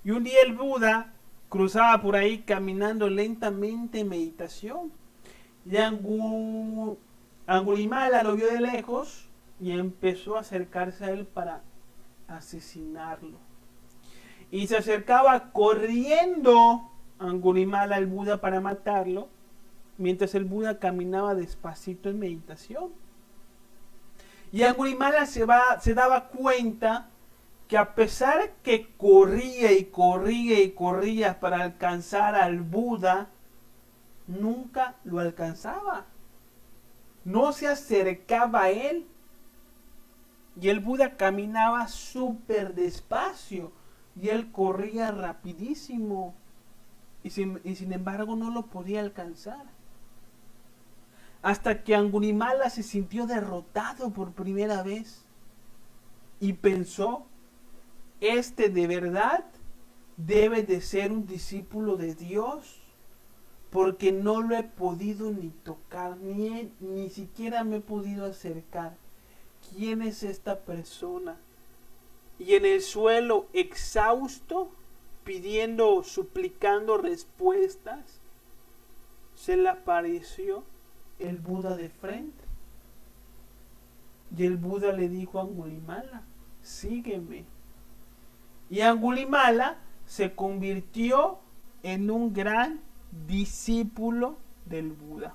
Y un día el Buda cruzaba por ahí caminando lentamente en meditación. Y Angulimala lo vio de lejos y empezó a acercarse a él para asesinarlo. Y se acercaba corriendo Angulimala al Buda para matarlo, mientras el Buda caminaba despacito en meditación. Y Angulimala se daba cuenta que a pesar que corría y corría y corría para alcanzar al Buda, nunca lo alcanzaba. No se acercaba a él. Y el Buda caminaba súper despacio y él corría rapidísimo. Y sin embargo no lo podía alcanzar. Hasta que Angulimala se sintió derrotado por primera vez y pensó: este de verdad debe de ser un discípulo de Dios, porque no lo he podido ni tocar, ni siquiera me he podido acercar. ¿Quién es esta persona? Y en el suelo, exhausto, pidiendo, suplicando respuestas, se le apareció el Buda de frente. Y el Buda le dijo a Angulimala: sígueme. Y Angulimala se convirtió en un gran discípulo del Buda.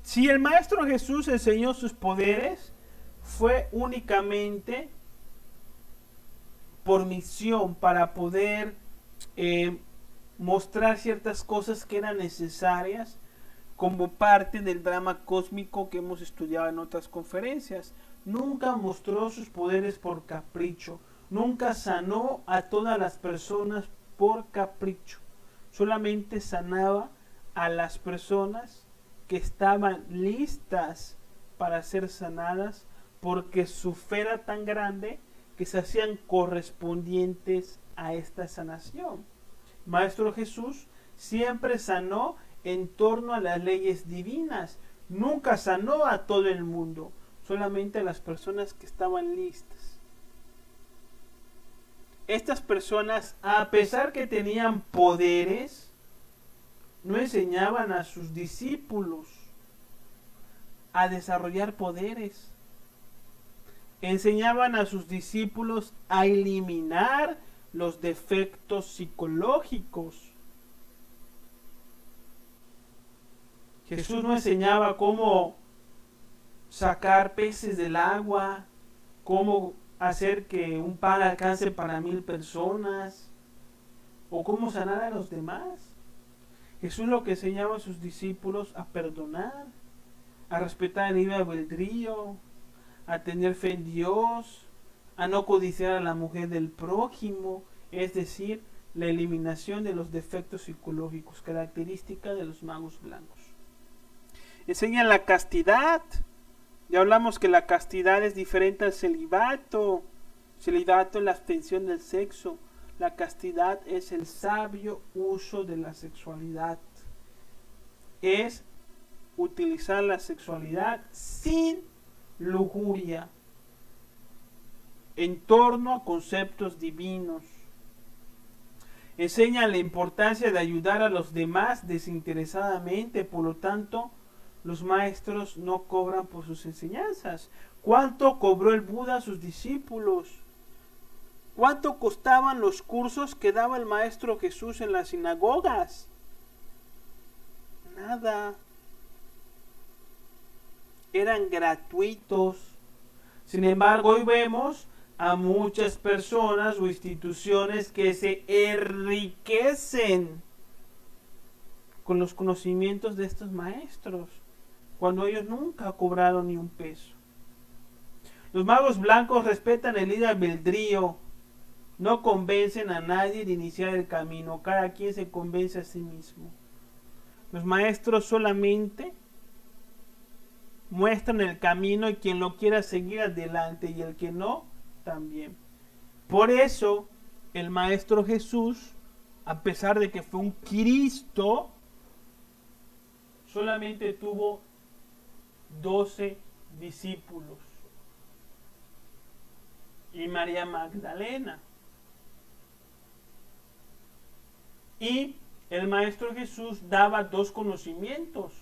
Si el Maestro Jesús enseñó sus poderes, fue únicamente por misión, para poder mostrar ciertas cosas que eran necesarias como parte del drama cósmico que hemos estudiado en otras conferencias. Nunca mostró sus poderes por capricho, nunca sanó a todas las personas por capricho, solamente sanaba a las personas que estaban listas para ser sanadas, porque su fe era tan grande que se hacían correspondientes a esta sanación. Maestro Jesús siempre sanó en torno a las leyes divinas, nunca sanó a todo el mundo, solamente a las personas que estaban listas. Estas personas, a pesar que tenían poderes, no enseñaban a sus discípulos a desarrollar poderes. Enseñaban a sus discípulos a eliminar los defectos psicológicos. Jesús no enseñaba cómo sacar peces del agua, cómo hacer que un pan alcance para 1000 personas, o cómo sanar a los demás. Jesús lo que enseñaba a sus discípulos a perdonar, a respetar el libre albedrío, a tener fe en Dios, a no codiciar a la mujer del prójimo, es decir, la eliminación de los defectos psicológicos, característica de los magos blancos. Enseñan la castidad. Ya hablamos que la castidad es diferente al celibato. Celibato es la abstención del sexo. La castidad es el sabio uso de la sexualidad. Es utilizar la sexualidad sin lujuria en torno a conceptos divinos. Enseña la importancia de ayudar a los demás desinteresadamente, por lo tanto, los maestros no cobran por sus enseñanzas. ¿Cuánto cobró el Buda a sus discípulos? ¿Cuánto costaban los cursos que daba el Maestro Jesús en las sinagogas? Nada. Eran gratuitos. Sin embargo, hoy vemos a muchas personas o instituciones que se enriquecen con los conocimientos de estos maestros, cuando ellos nunca cobraron ni un peso. Los magos blancos respetan el libre albedrío, no convencen a nadie de iniciar el camino, cada quien se convence a sí mismo. Los maestros solamente muestran el camino y quien lo quiera seguir adelante y el que no, también. Por eso el Maestro Jesús, a pesar de que fue un Cristo, solamente tuvo 12 discípulos y María Magdalena. Y el Maestro Jesús daba dos conocimientos,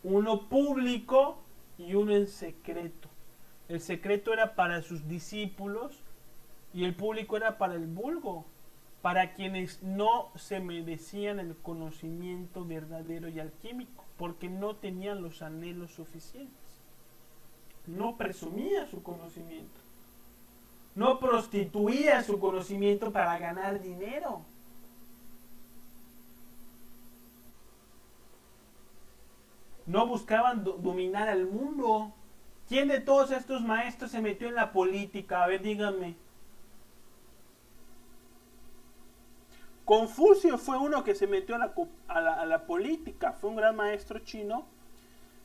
uno público y uno en secreto. El secreto era para sus discípulos y el público era para el vulgo, para quienes no se merecían el conocimiento verdadero y alquímico, porque no tenían los anhelos suficientes. No presumía su conocimiento. No prostituía su conocimiento para ganar dinero. No buscaban dominar al mundo. ¿Quién de todos estos maestros se metió en la política? A ver, díganme. Confucio fue uno que se metió a la política. Fue un gran maestro chino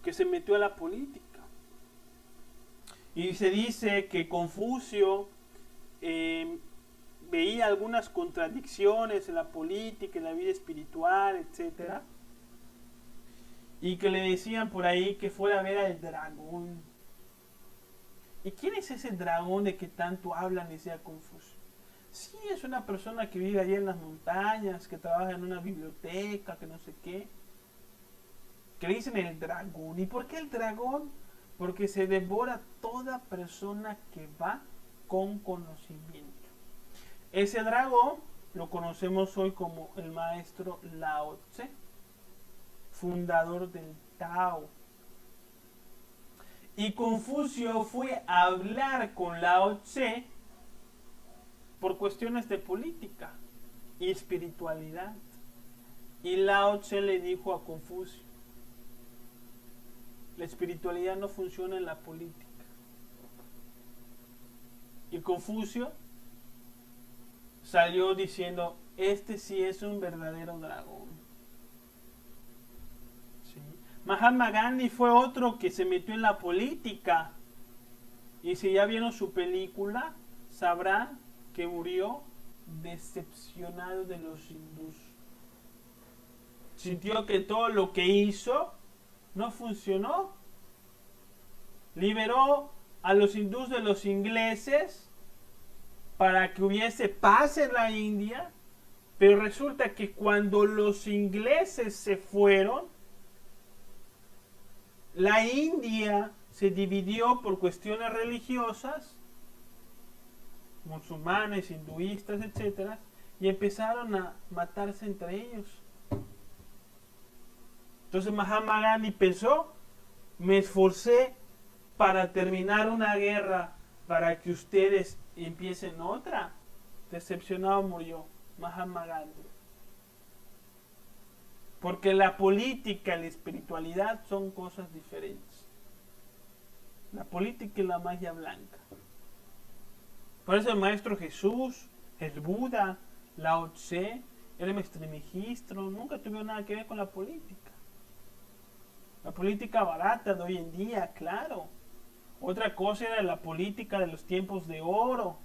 que se metió a la política. Y se dice que Confucio veía algunas contradicciones en la política, en la vida espiritual, etcétera, y que le decían por ahí que fuera a ver al dragón. ¿Y quién es ese dragón de que tanto hablan? Decía Confucio. Sí, es una persona que vive allá en las montañas, que trabaja en una biblioteca, que no sé qué. Que le dicen el dragón. ¿Y por qué el dragón? Porque se devora toda persona que va con conocimiento. Ese dragón lo conocemos hoy como el maestro Lao Tse, fundador del Tao. Y Confucio fue a hablar con Lao Tse por cuestiones de política y espiritualidad. Y Lao Tse le dijo a Confucio: la espiritualidad no funciona en la política. Y Confucio salió diciendo: este sí es un verdadero dragón. ¿Sí? Mahatma Gandhi fue otro que se metió en la política. Y si ya vieron su película, sabrán que murió decepcionado de los hindús. Sintió que todo lo que hizo no funcionó. Liberó a los hindús de los ingleses para que hubiese paz en la India, pero resulta que cuando los ingleses se fueron, la India se dividió por cuestiones religiosas, musulmanes, hinduistas, etcétera, y empezaron a matarse entre ellos. Entonces Mahatma Gandhi pensó: me esforcé para terminar una guerra para que ustedes empiecen otra. Decepcionado murió Mahatma Gandhi. Porque la política y la espiritualidad son cosas diferentes. La política y la magia blanca. Por eso el Maestro Jesús, el Buda, Lao Tse, el Maestro Megistro, nunca tuvieron nada que ver con la política. La política barata de hoy en día, claro. Otra cosa era la política de los tiempos de oro,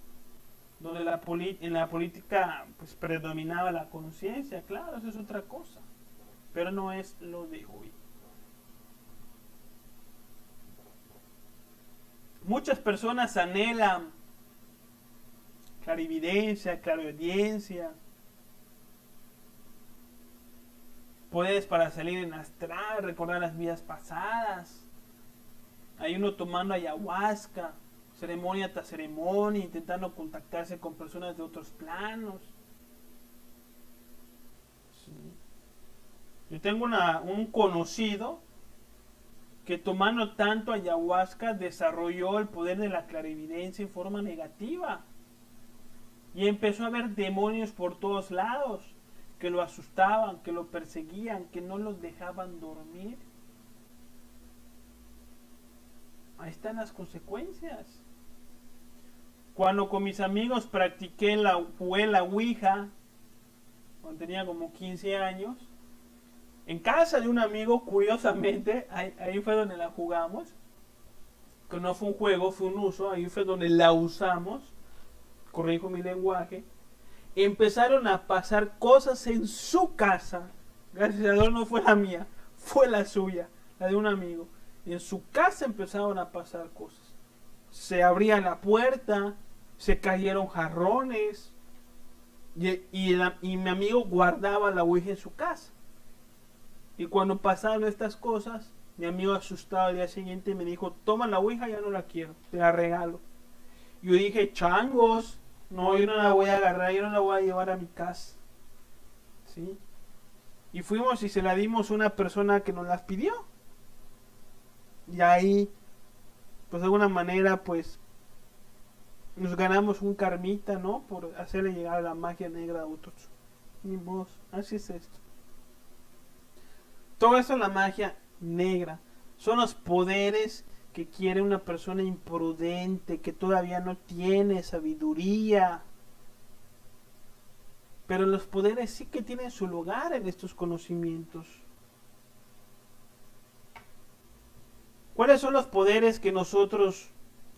donde en la política pues predominaba la conciencia, claro, eso es otra cosa. Pero no es lo de hoy. Muchas personas anhelan clarividencia, clariaudiencia, poderes para salir en astral, recordar las vidas pasadas. Hay uno tomando ayahuasca, ceremonia tras ceremonia, intentando contactarse con personas de otros planos. Sí. Yo tengo un conocido que tomando tanto ayahuasca desarrolló el poder de la clarividencia en forma negativa. Y empezó a ver demonios por todos lados, que lo asustaban, que lo perseguían, que no los dejaban dormir. Ahí están las consecuencias. Cuando con mis amigos jugué la Ouija, cuando tenía como 15 años, en casa de un amigo, curiosamente, ahí fue donde la jugamos, que no fue un juego, fue un uso, ahí fue donde la usamos, corrijo mi lenguaje, empezaron a pasar cosas en su casa, gracias a Dios no fue la mía, fue la suya, la de un amigo. En su casa empezaron a pasar cosas. Se abría la puerta, se cayeron jarrones, y mi amigo guardaba la Ouija en su casa. Y cuando pasaron estas cosas, mi amigo asustado al día siguiente me dijo, toma la Ouija, ya no la quiero, te la regalo. Y yo dije, changos, no, yo no la voy a agarrar, yo no la voy a llevar a mi casa. ¿Sí? Y fuimos y se la dimos a una persona que nos las pidió. Y ahí, pues de alguna manera, pues, nos ganamos un karmita, ¿no? Por hacerle llegar la magia negra a otros. Ni vos, así es esto. Todo eso es la magia negra. Son los poderes que quiere una persona imprudente, que todavía no tiene sabiduría. Pero los poderes sí que tienen su lugar en estos conocimientos. ¿Cuáles son los poderes que nosotros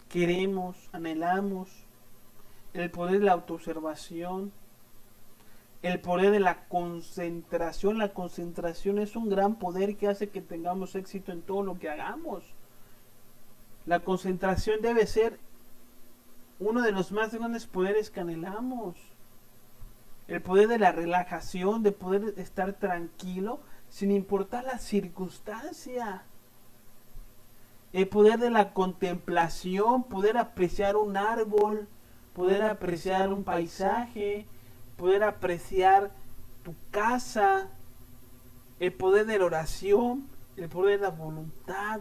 queremos, anhelamos? El poder de la autoobservación, el poder de la concentración. La concentración es un gran poder que hace que tengamos éxito en todo lo que hagamos. La concentración debe ser uno de los más grandes poderes que anhelamos. El poder de la relajación, de poder estar tranquilo sin importar la circunstancia. El poder de la contemplación, poder apreciar un árbol, poder apreciar un paisaje, poder apreciar tu casa, el poder de la oración, el poder de la voluntad.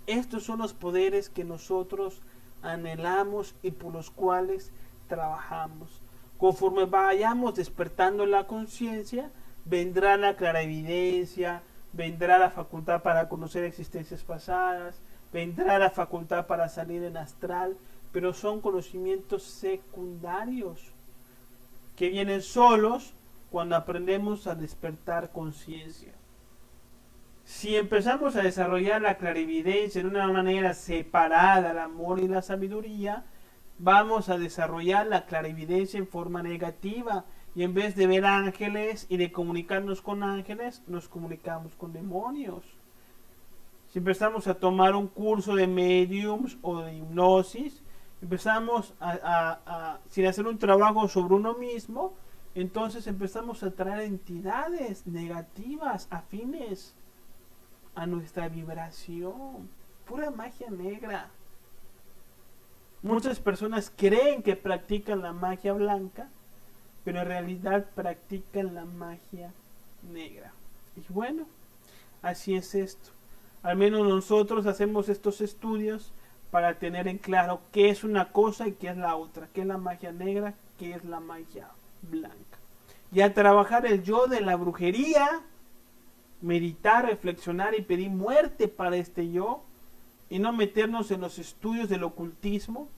Estos son los poderes que nosotros anhelamos y por los cuales trabajamos. Conforme vayamos despertando la conciencia, vendrá la clarividencia, vendrá la facultad para conocer existencias pasadas, vendrá la facultad para salir en astral, pero son conocimientos secundarios que vienen solos cuando aprendemos a despertar conciencia. Si empezamos a desarrollar la clarividencia de una manera separada del amor y la sabiduría, vamos a desarrollar la clarividencia en forma negativa, y en vez de ver ángeles y de comunicarnos con ángeles, nos comunicamos con demonios. Si empezamos a tomar un curso de mediums o de hipnosis, empezamos sin hacer un trabajo sobre uno mismo, entonces empezamos a atraer entidades negativas, afines a nuestra vibración. Pura magia negra. Muchas personas creen que practican la magia blanca, pero en realidad practican la magia negra. Y bueno, así es esto. Al menos nosotros hacemos estos estudios para tener en claro qué es una cosa y qué es la otra, qué es la magia negra, qué es la magia blanca. Y al trabajar el yo de la brujería, meditar, reflexionar y pedir muerte para este yo, y no meternos en los estudios del ocultismo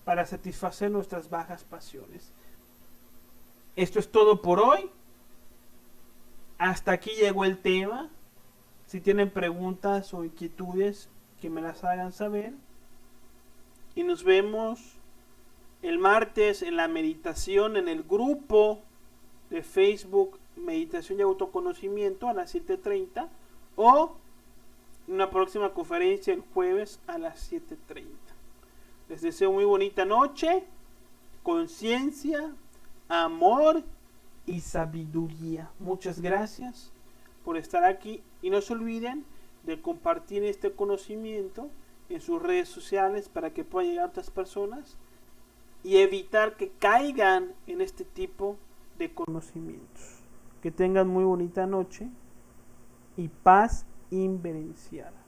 para satisfacer nuestras bajas pasiones. Esto es todo por hoy. Hasta aquí llegó el tema. Si tienen preguntas o inquietudes, que me las hagan saber. Y nos vemos el martes en la meditación en el grupo de Facebook Meditación y Autoconocimiento a las 7:30, o una próxima conferencia el jueves a las 7:30. Les deseo muy bonita noche, conciencia, amor y sabiduría. Muchas gracias por estar aquí y no se olviden de compartir este conocimiento en sus redes sociales para que pueda llegar a otras personas y evitar que caigan en este tipo de conocimientos. Que tengan muy bonita noche y paz inverencial.